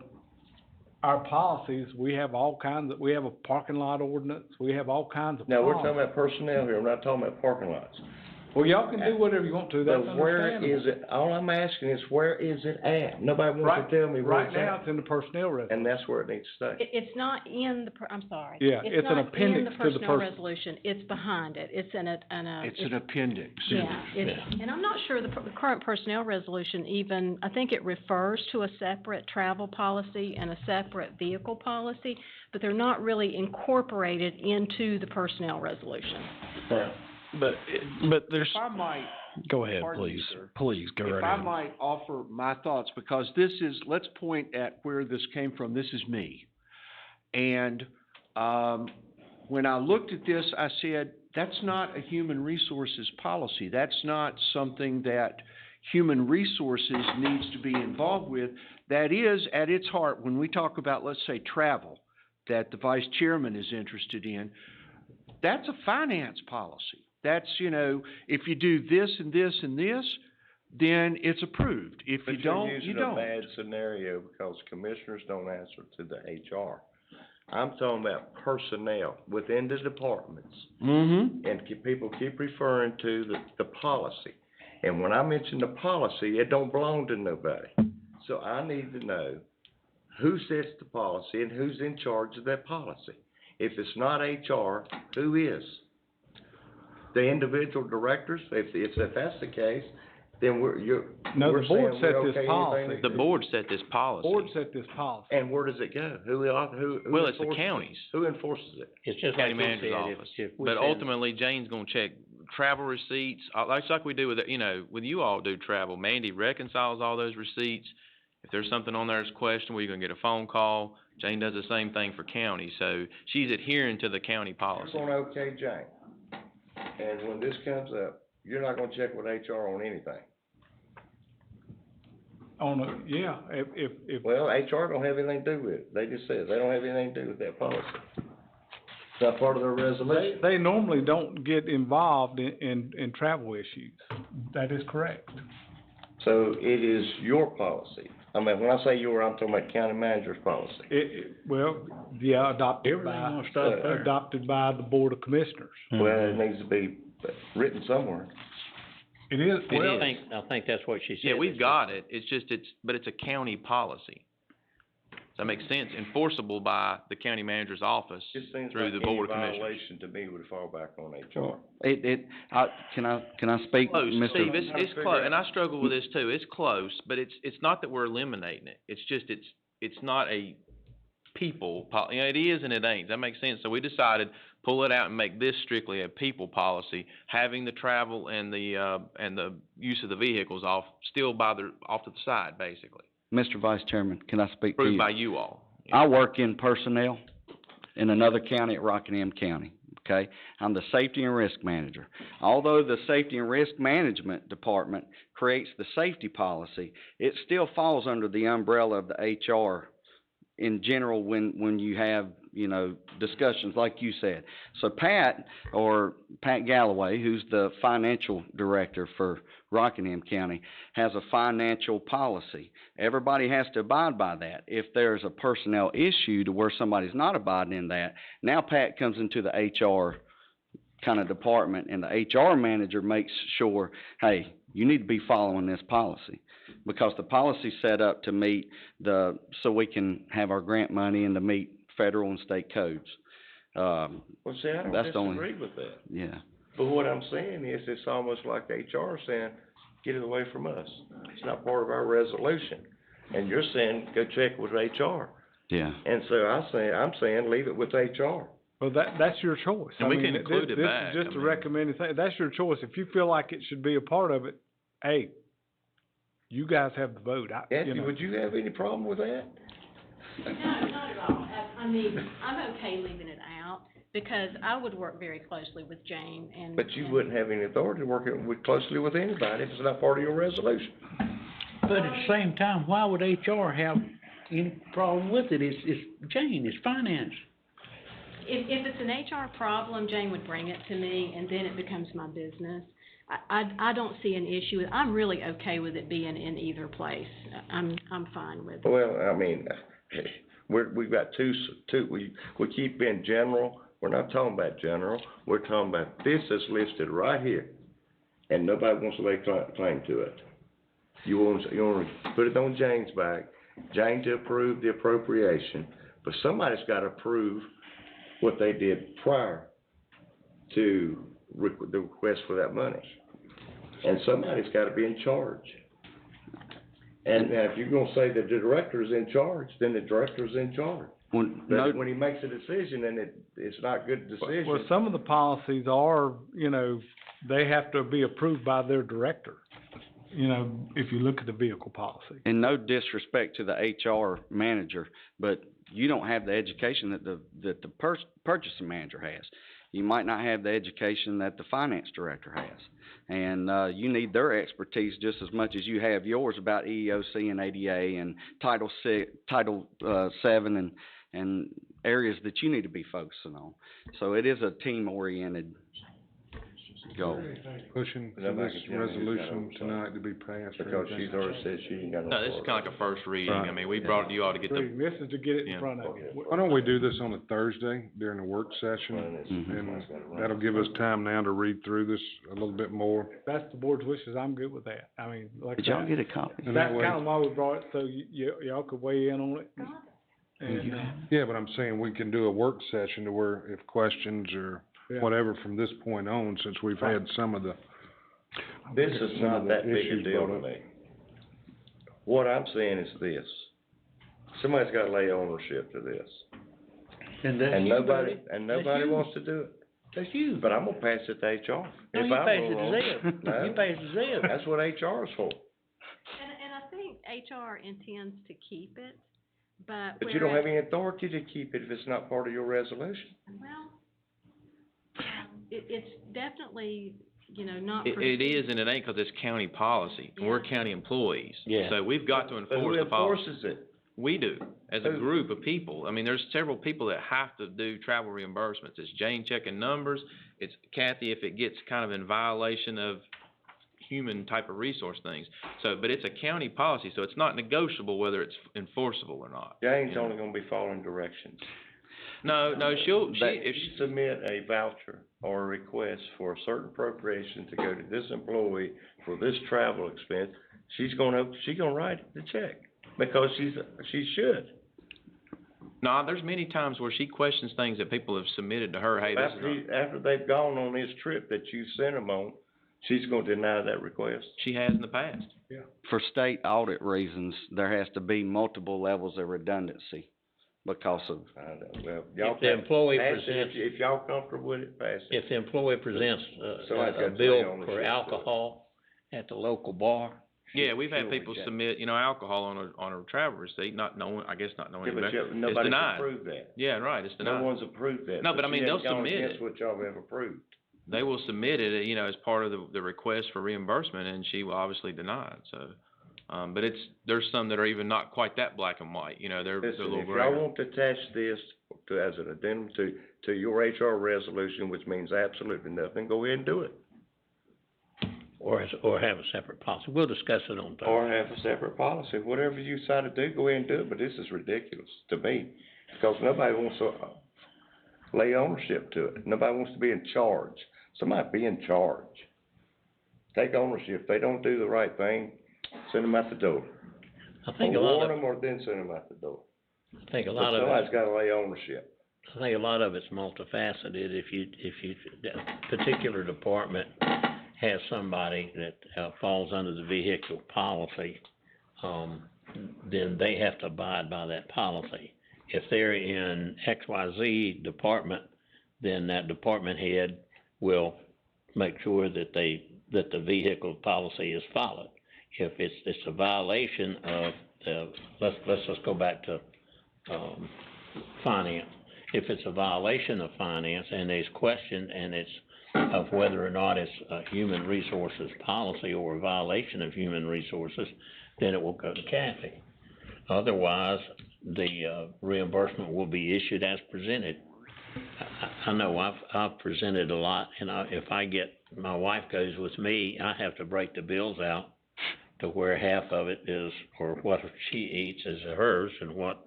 our policies, we have all kinds we have a parking lot ordinance, we have all kinds of Now, we're policies. talking about personnel here, we're not talking about parking lots. Well, y'all can do whatever you want to, that's But where understandable. is it, all I'm asking is, where is it at? Nobody wants to tell me where Right it's now, at. it's in the personnel resolution. And that's where it needs to stay. It's not in the, I'm sorry. Yeah, it's an appendix to the It's not in the personnel pers- resolution, it's behind it, it's in a, It's an appendix. yeah, and I'm not sure the current personnel resolution even, I think it refers to a separate travel policy and a separate vehicle policy, but they're not really incorporated into the personnel resolution. But there's, If I might, go ahead, pardon me, please, sir. please, go right if I ahead. might offer my thoughts, because this is, let's point at where this came from, this is me. And, when I looked at this, I said, that's not a human resources policy, that's not something that human resources needs to be involved with. That is, at its heart, when we talk about, let's say, travel, that the vice chairman is interested in, that's a finance policy. That's, if you do this and this and this, then it's approved. If you don't, you don't. But you're using a bad scenario because commissioners don't answer to the HR. I'm talking about personnel within the departments. Mm-hmm. And people keep referring to the policy. And when I mention the policy, it don't belong to nobody. So I need to know who sets the policy and who's in charge of that policy. If it's not HR, who is? The individual directors? If that's the case, then we're No, the board saying set we're this okay policy. anything The that- board set this policy. Board set this policy. And where does it go? Who Well, it's the enforces it? counties. Who enforces it? It's just County like we manager's said, office. if we But said- ultimately, Jane's gonna check travel receipts, like we do with, with you all do travel. Mandy reconciles all those receipts. If there's something on there that's questionable, you're gonna get a phone call. Jane does the same thing for county, so she's adhering to the county policy. You're gonna okay Jane. And when this comes up, you're not gonna check with HR on anything. If. Well, HR don't have anything to do with it. They just said they don't have anything to do with that policy. It's not part of their resolution. They normally don't get involved in travel issues. That is correct. So it is your policy. I mean, when I say your, I'm talking about county manager's policy. Adopted Everything gonna stop there. adopted by the Board of Commissioners. Well, it needs to be written somewhere. It is, well, I think that's what she said. Yeah, we've got it, it's just, but it's a county policy. Does that make sense? Enforceable by the county manager's office It seems through like the any board of commissioners. violation to me would fall back on HR. Can I speak, Close, Mr. Steve, Trying to it's figure close, out- and I struggle with this too, it's close, but it's not that we're eliminating it, it's just, it's not a people it is and it ain't, does that make sense? So we decided, pull it out and make this strictly a people policy, having the travel and the use of the vehicles off to the side, basically, Mr. Vice Chairman, can I speak to you? approved by you all. I work in personnel in another county at Rockingham County, okay? I'm the safety and risk manager. Although the safety and risk management department creates the safety policy, it still falls under the umbrella of the HR in general when you have, discussions like you said. So Pat Galloway, who's the financial director for Rockingham County, has a financial policy. Everybody has to abide by that. If there's a personnel issue to where somebody's not abiding in that, now Pat comes into the HR kind of department and the HR manager makes sure, hey, you need to be following this policy. Because the policy's set up to meet so we can have our grant money and to meet federal and state codes. Well, see, I don't That's the only- disagree with that. Yeah. But what I'm saying is, it's almost like HR saying, get it away from us. It's not part of our resolution. And you're saying, go check with HR. Yeah. And so I'm saying, leave it with HR. well, that's your choice. And I we mean, can include it this back, is just I a mean. recommended thing. That's your choice. If you feel like it should be a part of it, hey, you guys have the vote. Anthony, would you have any problem with that? No, not at all. I mean, I'm okay leaving it out, because I would work very closely with Jane and. But you wouldn't have any authority working closely with anybody if it's not part of your resolution. But at the same time, why would HR have any problem with it? It's Jane, it's finance. If it's an HR problem, Jane would bring it to me, and then it becomes my business. I don't see an issue with, I'm really okay with it being in either place. I'm fine with it. Well, I mean, we've got two, we keep being general, we're not talking about general, we're talking about this is listed right here, and nobody wants to lay claim to it. You want to put it on Jane's back, Jane to approve the appropriation, but somebody's gotta approve what they did prior to the request for that money. And somebody's gotta be in charge. And now, if you're gonna say that the director's in charge, then the director's in charge. But when he makes a decision and it's not good decision. Well, some of the policies are, you know, they have to be approved by their director, you know, if you look at the vehicle policy. And no disrespect to the HR manager, but you don't have the education that the purchasing manager has. You might not have the education that the finance director has. And, you need their expertise just as much as you have yours about EEOC and ADA and Title VII and areas that you need to be focusing on. So it is a team-oriented goal. Pushing for this resolution tonight to be passed. Because she's already said she ain't got no. No, this is kinda like a first reading. Right. I mean, we brought it to you all to get the, This is to get it in Yeah. front of you. Why don't we do this on a Thursday during the work session? And that'll give us time now to read through this a little bit more. If that's the board's wishes, I'm good with that. I mean, like. Did y'all get a copy? And That's that way- kinda why we brought it, so y'all could weigh in on it. And, Yeah, but I'm saying we can do a work session to where if questions or yeah. whatever from this point on, since we've had some of the. This is some not of the that big a issues deal to brought up. me. What I'm saying is this, somebody's gotta lay ownership to this. And that's And you, nobody, buddy. and That's nobody you. wants to do it. That's you. But I'm gonna pass it to HR. No, If you I'm pass it wrong, to Zeb. no. You pass it to Zeb. That's what HR is for. And I think HR intends to keep it, but But you don't have any authority to keep it if it's not part of your resolution. well, it's definitely, you know, not. it is and it ain't 'cause it's county policy. We're Yeah. county employees. Yeah. So we've got to But enforce who the policy. enforces it? We do, as a Who? group of people. I mean, there's several people that have to do travel reimbursements. It's Jane checking numbers, it's Kathy if it gets kind of in violation of human type of resource things. So, but it's a county policy, so it's not negotiable whether it's enforceable or not. Jane's Yeah. only gonna be following directions. No, If if you submit a voucher or a request for a certain appropriation to go to this employee for this travel expense, she's gonna write the check, because she should. no, there's many times where she questions things that people have submitted to her, hey, this is not. After they've gone on this trip that you sent them on, she's gonna deny that request. She has in the past. For state audit reasons, there has to be multiple levels of redundancy because of, I know, well, y'all If the employee pass it, presents, if y'all comfortable with it, pass it. if the employee presents, Somebody's a got to lay bill ownership for to it. alcohol at the local bar. Yeah, we've had Sure, people we can. submit, you know, alcohol on a travel receipt, not knowing Yeah, any but better. It's nobody's denied. approved that. Yeah, right, it's No denied. one's approved that. No, but I you mean, they'll haven't gone submit against it. what y'all have approved. They will submit it, you know, as part of the request for reimbursement, and she will obviously deny it, so. But there's some that are even not quite that black and white, you know, they're a Listen, little if gray. y'all want to attach this as an addendum to your HR resolution, which means absolutely nothing, go ahead and do it. Or have a separate policy. We'll discuss it on Thursday. Or have a separate policy, whatever you decide to do, go ahead and do it, but this is ridiculous to me, because nobody wants to lay ownership to it, nobody wants to be in charge, somebody be in charge. Take ownership, if they don't do the right thing, send them out the door. I think Or a lot warn of, them, or then send them out the door. I think a But lot of somebody's it, gotta lay ownership. I think a lot of it's multifaceted. If you, that particular department has somebody that, falls under the vehicle policy, then they have to abide by that policy. If they're in XYZ department, then that department head will make sure that that the vehicle policy is followed. If it's a violation of let's just go back to, finance. If it's a violation of finance and there's question and it's of whether or not it's a human resources policy or a violation of human resources, then it will go to Kathy. Otherwise, the, reimbursement will be issued as presented. I know I've presented a lot, and if my wife goes with me, I have to break the bills out to where half of it is, or what she eats is hers, and what,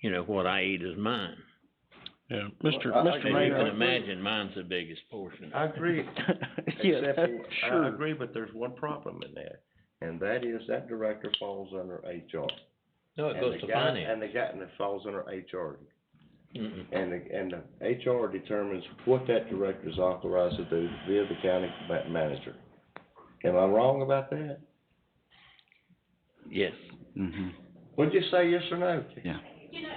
you know, what I eat is mine. Yeah, Well, Mr. I- Mr. And you Maynard. can imagine mine's the biggest portion. I agree, Yeah, except, that- I sure. agree, but there's one problem in that, and that is that director falls under HR. No, it goes to finance. And it falls under HR. Mm-mm. And the HR determines what that director is authorized to do via the county manager. Am I wrong about that? Yes. Mm-hmm. Would you say yes or no? Yeah. You know,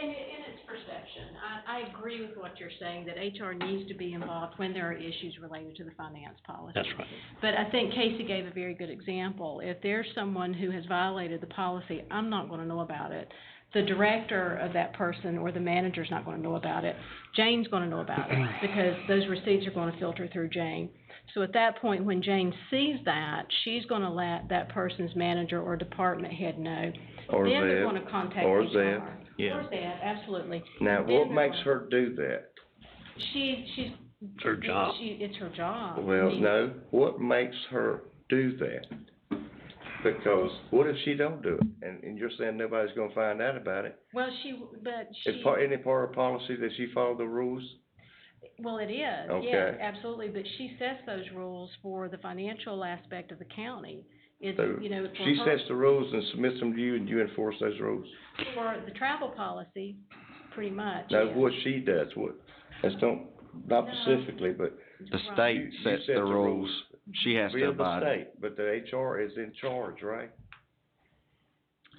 in its perception, I agree with what you're saying, that HR needs to be involved when there are issues related to the finance policy. That's right. But I think Casey gave a very good example. If there's someone who has violated the policy, I'm not gonna know about it. The director of that person or the manager's not gonna know about it. Jane's gonna know about it, because those receipts are gonna filter through Jane. So at that point, when Jane sees that, she's gonna let that person's manager or department head know. Or Then they're Zed, gonna contact or HR. Zed. Yeah. Or Zed, absolutely. Now, Then what they're makes gonna- her do that? She's. It's her job. It's her job. I Well, mean, no, what makes her do that? Because what if she don't do it? And you're saying nobody's gonna find out about it? Well, but she. Any part of policy that she follow the rules? Well, it is, yes, Okay. absolutely, but she sets those rules for the financial aspect of the county. It's, So, you know, for she her, sets the rules and submits them to you, and you enforce those rules? for the travel policy, pretty much, Now, yes. what she does, not No. specifically, but The Right. state you sets set the rules. She has to via the abide. state, but the HR is in charge, right?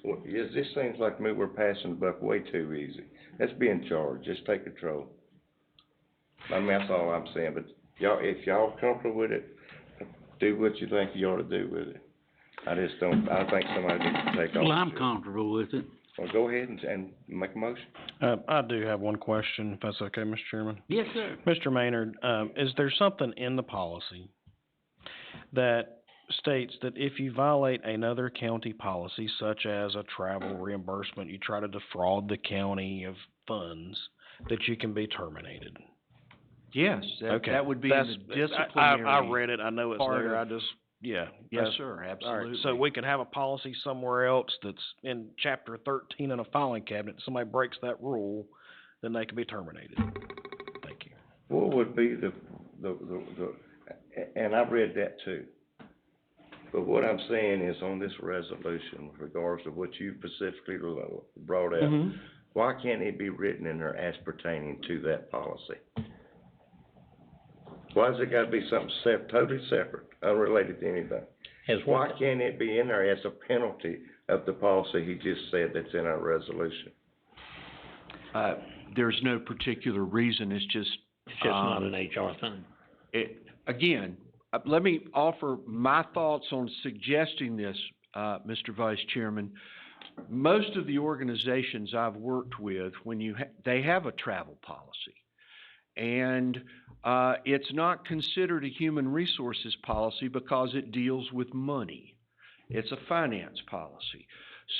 Well, yes, this seems like to me we're passing the buck way too easy. Let's be in charge, just take control. I mean, that's all I'm saying, but if y'all comfortable with it, do what you think you ought to do with it. I just don't, I think somebody needs to take off. Well, I'm comfortable with it. Well, go ahead and make a motion. I do have one question, if that's okay, Mr. Chairman. Yes, sir. Mr. Maynard, is there something in the policy that states that if you violate another county policy, such as a travel reimbursement, you try to defraud the county of funds, that you can be terminated? Yes, Okay. that would be in That's- the disciplinary. I read it, I know it's part there, I of- just, yeah. Yes, that's- sir, All right, absolutely. so we could have a policy somewhere else that's in chapter 13 in a filing cabinet, somebody breaks that rule, then they can be terminated. Thank you. What would be and I read that too. But what I'm saying is on this resolution, with regards to what you specifically brought out, Mhm. why can't it be written in there as pertaining to that policy? Why has it gotta be something totally separate, unrelated to anything? Why can't it be in there as a penalty of the policy he just said that's in our resolution? There's no particular reason, it's just. It's just not an HR thing. Again, let me offer my thoughts on suggesting this, Mr. Vice Chairman. Most of the organizations I've worked with, they have a travel policy. And, it's not considered a human resources policy because it deals with money. It's a finance policy.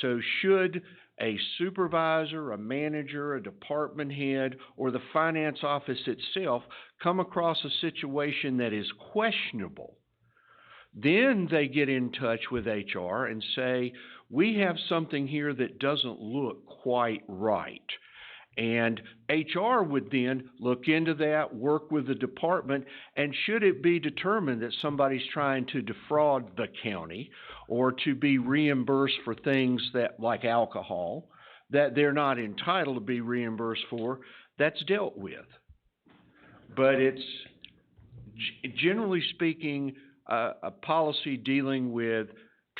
So should a supervisor, a manager, a department head, or the finance office itself come across a situation that is questionable, then they get in touch with HR and say, we have something here that doesn't look quite right. And HR would then look into that, work with the department, and should it be determined that somebody's trying to defraud the county or to be reimbursed for things that, like alcohol, that they're not entitled to be reimbursed for, that's dealt with. But it's, generally speaking, a policy dealing with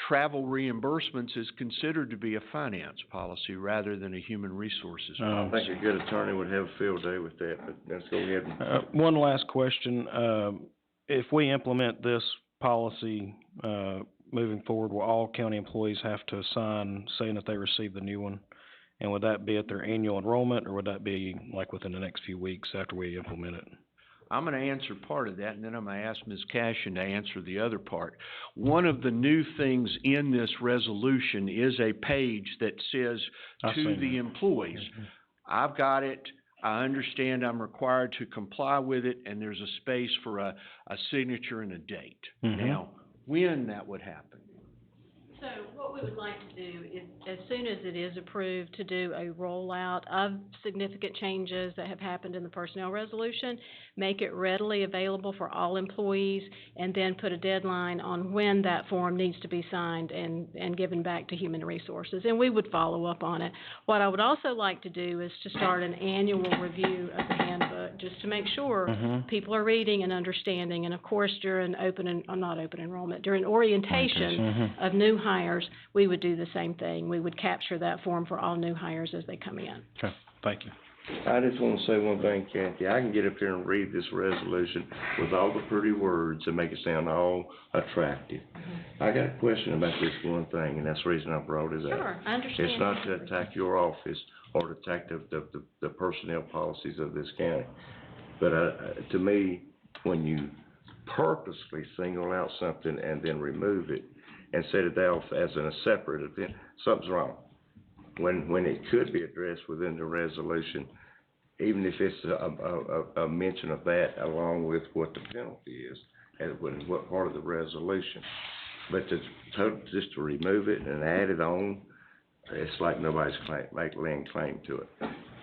travel reimbursements is considered to be a finance policy rather than a human resources I policy. think a good attorney would have a field day with that, but let's go ahead and. One last question, if we implement this policy, moving forward, will all county employees have to sign saying that they received the new one? And would that be at their annual enrollment, or would that be like within the next few weeks after we implement it? I'm gonna answer part of that, and then I'm gonna ask Ms. Cashin to answer the other part. One of the new things in this resolution is a page that says I've to seen the that. employees, I've got it, I understand I'm required to comply with it, and there's a space for a signature and a date. Mhm. Now, when that would happen, So what we would like to do is, as soon as it is approved, to do a rollout of significant changes that have happened in the personnel resolution, make it readily available for all employees, and then put a deadline on when that form needs to be signed and given back to Human Resources, and we would follow up on it. What I would also like to do is to start an annual review of the handbook, just to make sure people are reading and understanding, and of course, during not open enrollment, during orientation of new hires, we would do the same thing. We would capture that form for all new hires as they come in. Okay, thank you. I just wanna say one thing, Kathy, I can get up here and read this resolution with all the pretty words and make it sound all attractive. I got a question about this one thing, and that's the reason I brought it up. Sure, I understand. It's not to attack your office or to attack the personnel policies of this county. But, to me, when you purposely single out something and then remove it and set it off as a separate event, something's wrong. When it could be addressed within the resolution, even if it's a mention of that along with what the penalty is, and what part of the resolution. But just to remove it and add it on, it's like nobody's laying claim to it.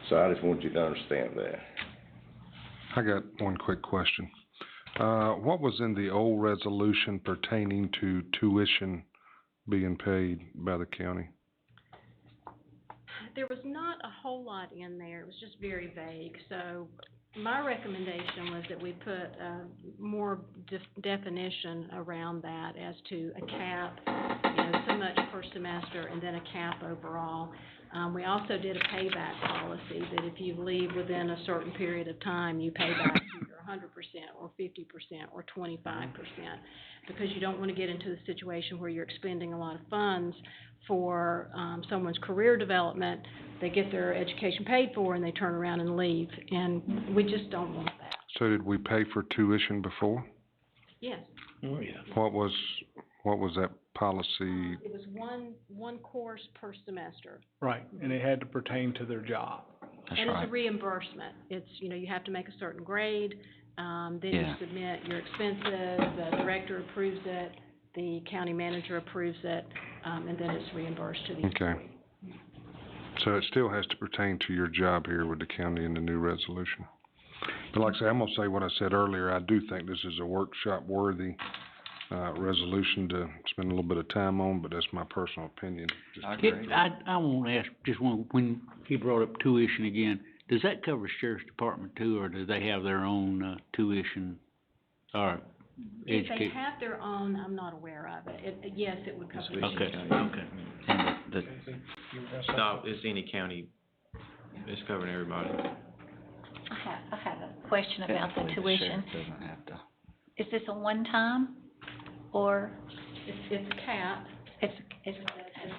So I just want you to understand that. I got one quick question. What was in the old resolution pertaining to tuition being paid by the county? There was not a whole lot in there. It was just very vague. So my recommendation was that we put more definition around that as to a cap, so much per semester, and then a cap overall. We also did a payback policy that if you leave within a certain period of time, you pay back either 100% or 50% or 25%, because you don't want to get into the situation where you're expending a lot of funds for someone's career development. They get their education paid for and they turn around and leave, and we just don't want that. So did we pay for tuition before? Yes. Oh, yeah. What was that policy? It was one course per semester. Right, and it had to pertain to their job. And it's a reimbursement. It's, you have to make a certain grade, then you submit your expenses, the director approves it, the county manager approves it, and then it's reimbursed to the employee. Okay. So it still has to pertain to your job here with the county in the new resolution. But like I say, I'm gonna say what I said earlier, I do think this is a workshop worthy resolution to spend a little bit of time on, but that's my personal opinion. I want to ask just one, when he brought up tuition again, does that cover sheriff's department too, or do they have their own tuition or If they education? have their own, I'm not aware of it. Yes, it would cover. Okay. No, it's any county, it's covering everybody. I have a question about the tuition. Is this a one-time, or? It's a cap. It's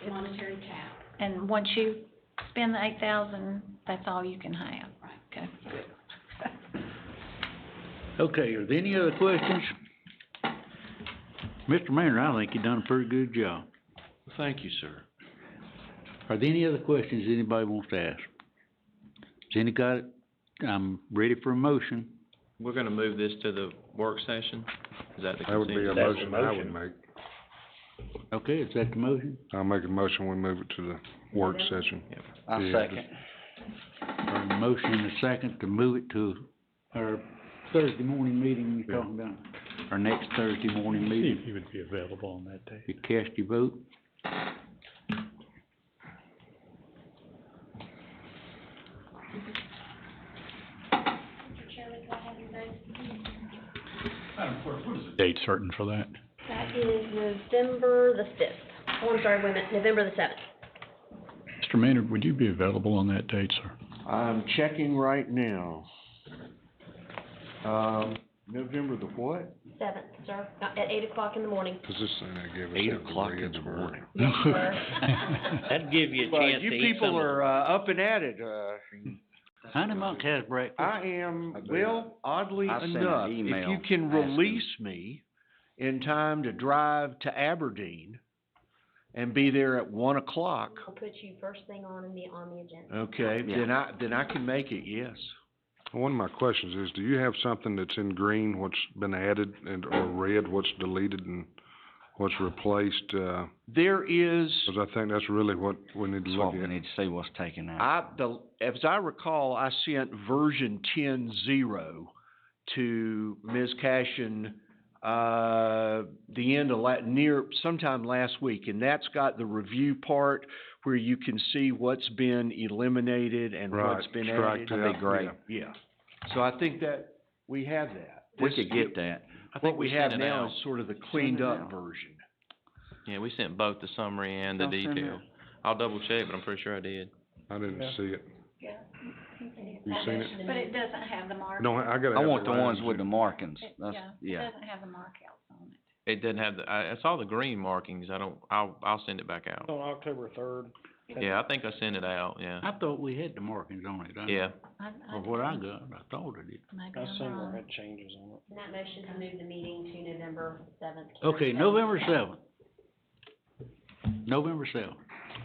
a monetary cap. And once you spend the 8,000, that's all you can have? Right. Okay. Okay, are there any other questions? Mr. Mayor, I think you done a pretty good job. Thank you, sir. Are there any other questions anybody wants to ask? Has any got it? I'm ready for a motion. We're gonna move this to the work session? Is that the That would be a consensus? motion I would make. Okay, is that the motion? I'll make a motion, we move it to the work session. I second. A motion and a second to move it to our Thursday morning meeting you're talking about, our next Thursday morning meeting. He would be available on that day. You cast your vote. Date certain for that? That is November the 5th. Oh, I'm sorry, wait a minute, November the 7th. Mr. Maynard, would you be available on that date, sir? I'm checking right now. November the what? 7th, sir, at 8 o'clock in the morning. Does this thing they give us? 8 have to o'clock read in the for- morning. Yes, sir. That'd give you a Well, chance to you eat people some of are, up and at it, Honeymonk has breakfast. I am, well, oddly I sent an enough, if email you can asking. release me in time to drive to Aberdeen and be there at 1 o'clock, I'll put you first thing on the agenda. okay, then I can make it, yes. One of my questions is, do you have something that's in green, what's been added, or red, what's deleted, and what's replaced, There is, 'cause I think that's really what we need to That's look what we at. need to see what's taken out. as I recall, I sent version 10.0 to Ms. Cashin, the end of sometime last week, and that's got the review part where you can see what's been eliminated and what's Right, been strike added. That'd be out, great. Yeah, so I think that we have that. We This- could get that. I What think we we have sent it now out. is sort of the cleaned it up out. version. Yeah, we sent both the summary and the I'll send detail. it. I'll double check, but I'm pretty sure I did. I didn't see it. Yeah. You seen it? But it doesn't have the mark. No, I gotta I have want the ones lines with the in. markings. It, That's, it yeah. doesn't have the markouts on it. It doesn't have I saw the green markings. I'll send it back out. On October 3rd. Yeah, I think I sent it out, yeah. I thought we had the markings on it. Yeah. Or what I got, I thought it did. Maybe I I'm seen where wrong. it had changes on it. And that motion to move the meeting to November 7th. Okay, November 7th. November 7th.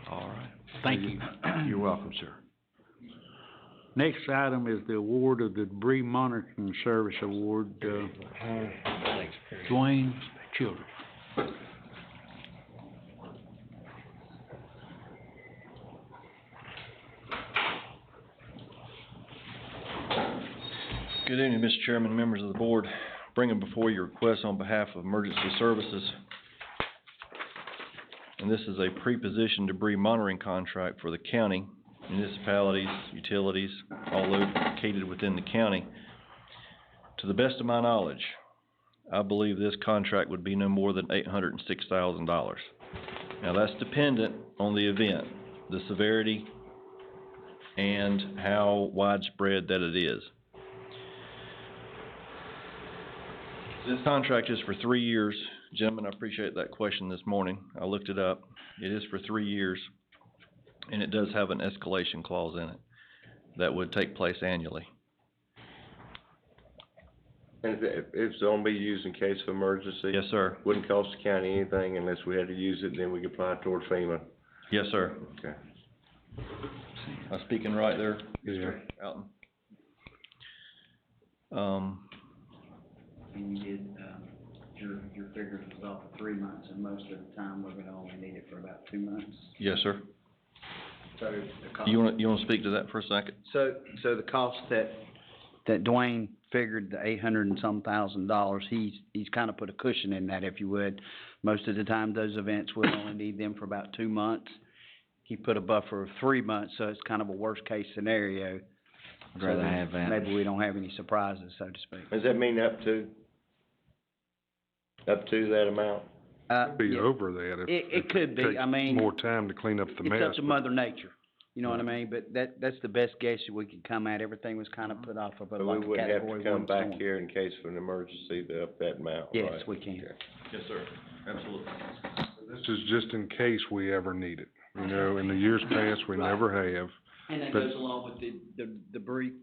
All right. Thank you. You're welcome, sir. Next item is the award of the Debris Monitoring Service Award, Dwayne Childers. Good evening, Mr. Chairman, members of the board. Bringing before you request on behalf of Emergency Services. And this is a pre-position debris monitoring contract for the county, municipalities, utilities, all located within the county. To the best of my knowledge, I believe this contract would be no more than $806,000. Now, that's dependent on the event, the severity, and how widespread that it is. This contract is for 3 years. Gentlemen, I appreciate that question this morning. I looked it up. It is for 3 years, and it does have an escalation clause in it that would take place annually. And it's gonna be used in case of emergency? Yes, sir. Wouldn't cost the county anything unless we had to use it, then we could apply it toward FEMA? Yes, sir. Okay. I'm speaking right there, Yeah. Mr. Alton. And you did, your figures was off for 3 months, and most of the time, we're gonna only need it for about 2 months. Yes, sir. So the cost. You wanna speak to that for a second? So the cost that Dwayne figured, the $800 and some $1,000, he's kind of put a cushion in that, if you would. Most of the time, those events, we'll only need them for about 2 months. He put a buffer of 3 months, so it's kind of a worst-case scenario. I'd rather So have that. maybe we don't have any surprises, so to speak. Does that mean up to that amount? Be Yeah. over that if. It could be. takes I mean, more time to clean up the mess. It's up to but- Mother Nature, you know what I mean? But that's the best guess that we could come at. Everything was kind of put off of a, But like we a wouldn't have category to come one back storm. here in case of an emergency to up that amount, Yes, right? we can. Okay. Yes, sir. Absolutely. This is just in case we ever need it. You know, in the years past, we Right. never have. And that But- goes along with the debris,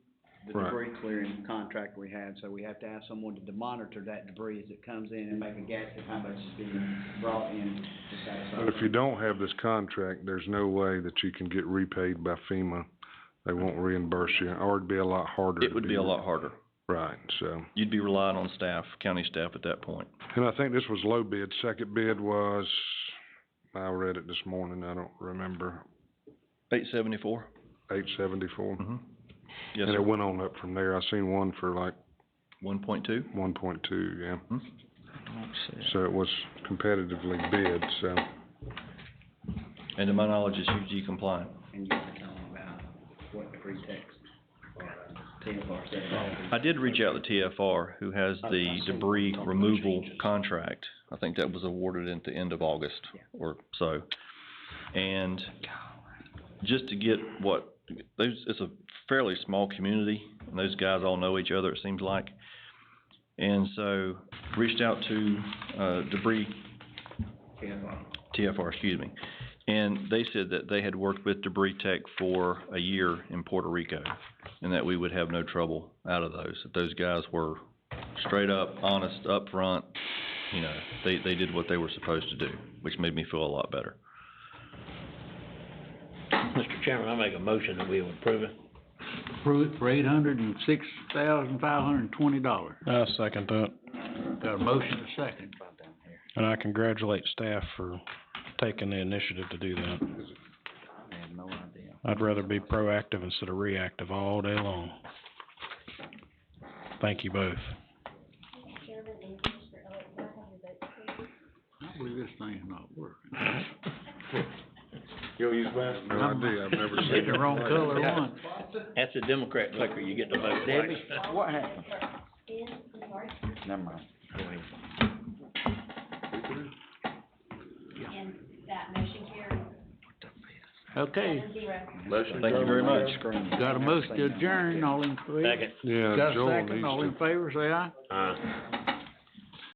the Right. debris clearing contract we had. So we have to have someone to monitor that debris as it comes in and make a guess at how much is being brought in to satisfy. But if you don't have this contract, there's no way that you can get repaid by FEMA. They won't reimburse you, or it'd be a lot harder. It would be a lot harder. Right, so. You'd be relying on staff, county staff at that point. And I think this was low bid. Second bid was, I read it this morning, I don't remember, 874? 874. Mm-hmm. Yes, And sir. it went on up from there. I seen one for like 1.2? 1.2, yeah. Hmm. So it was competitively bid, so. And to my knowledge, it's UG compliant. And you were talking about what debris text. TFR said. I did reach out to TFR, who has the debris removal contract. I think that was awarded at the end of August or so. And just to get it's a fairly small community, and those guys all know each other, it seems like. And so, reached out to, debris, TFR, excuse me. And they said that they had worked with Debris Tech for a year in Puerto Rico, and that we would have no trouble out of those. That those guys were straight up, honest, upfront. You know, they did what they were supposed to do, which made me feel a lot better. Mr. Chairman, I make a motion that we would approve it. Approve it for $806,520. I second that. Got a motion to second. And I congratulate staff for taking the initiative to do that. I had no idea. I'd rather be proactive instead of reactive all day long. Thank you both. I believe this thing's not working. You'll use that? No idea, I've never seen Hit the it. wrong color once. That's the Democrat clicker, you get to vote twice. Debbie, what happened? Never mind. Go ahead. And that motion carries Okay, 7-0. Motion. Thank you very much. got a motion to adjourn, all in favor? Second. Yeah, Got a Joel second, needs all to. in favor, say aye.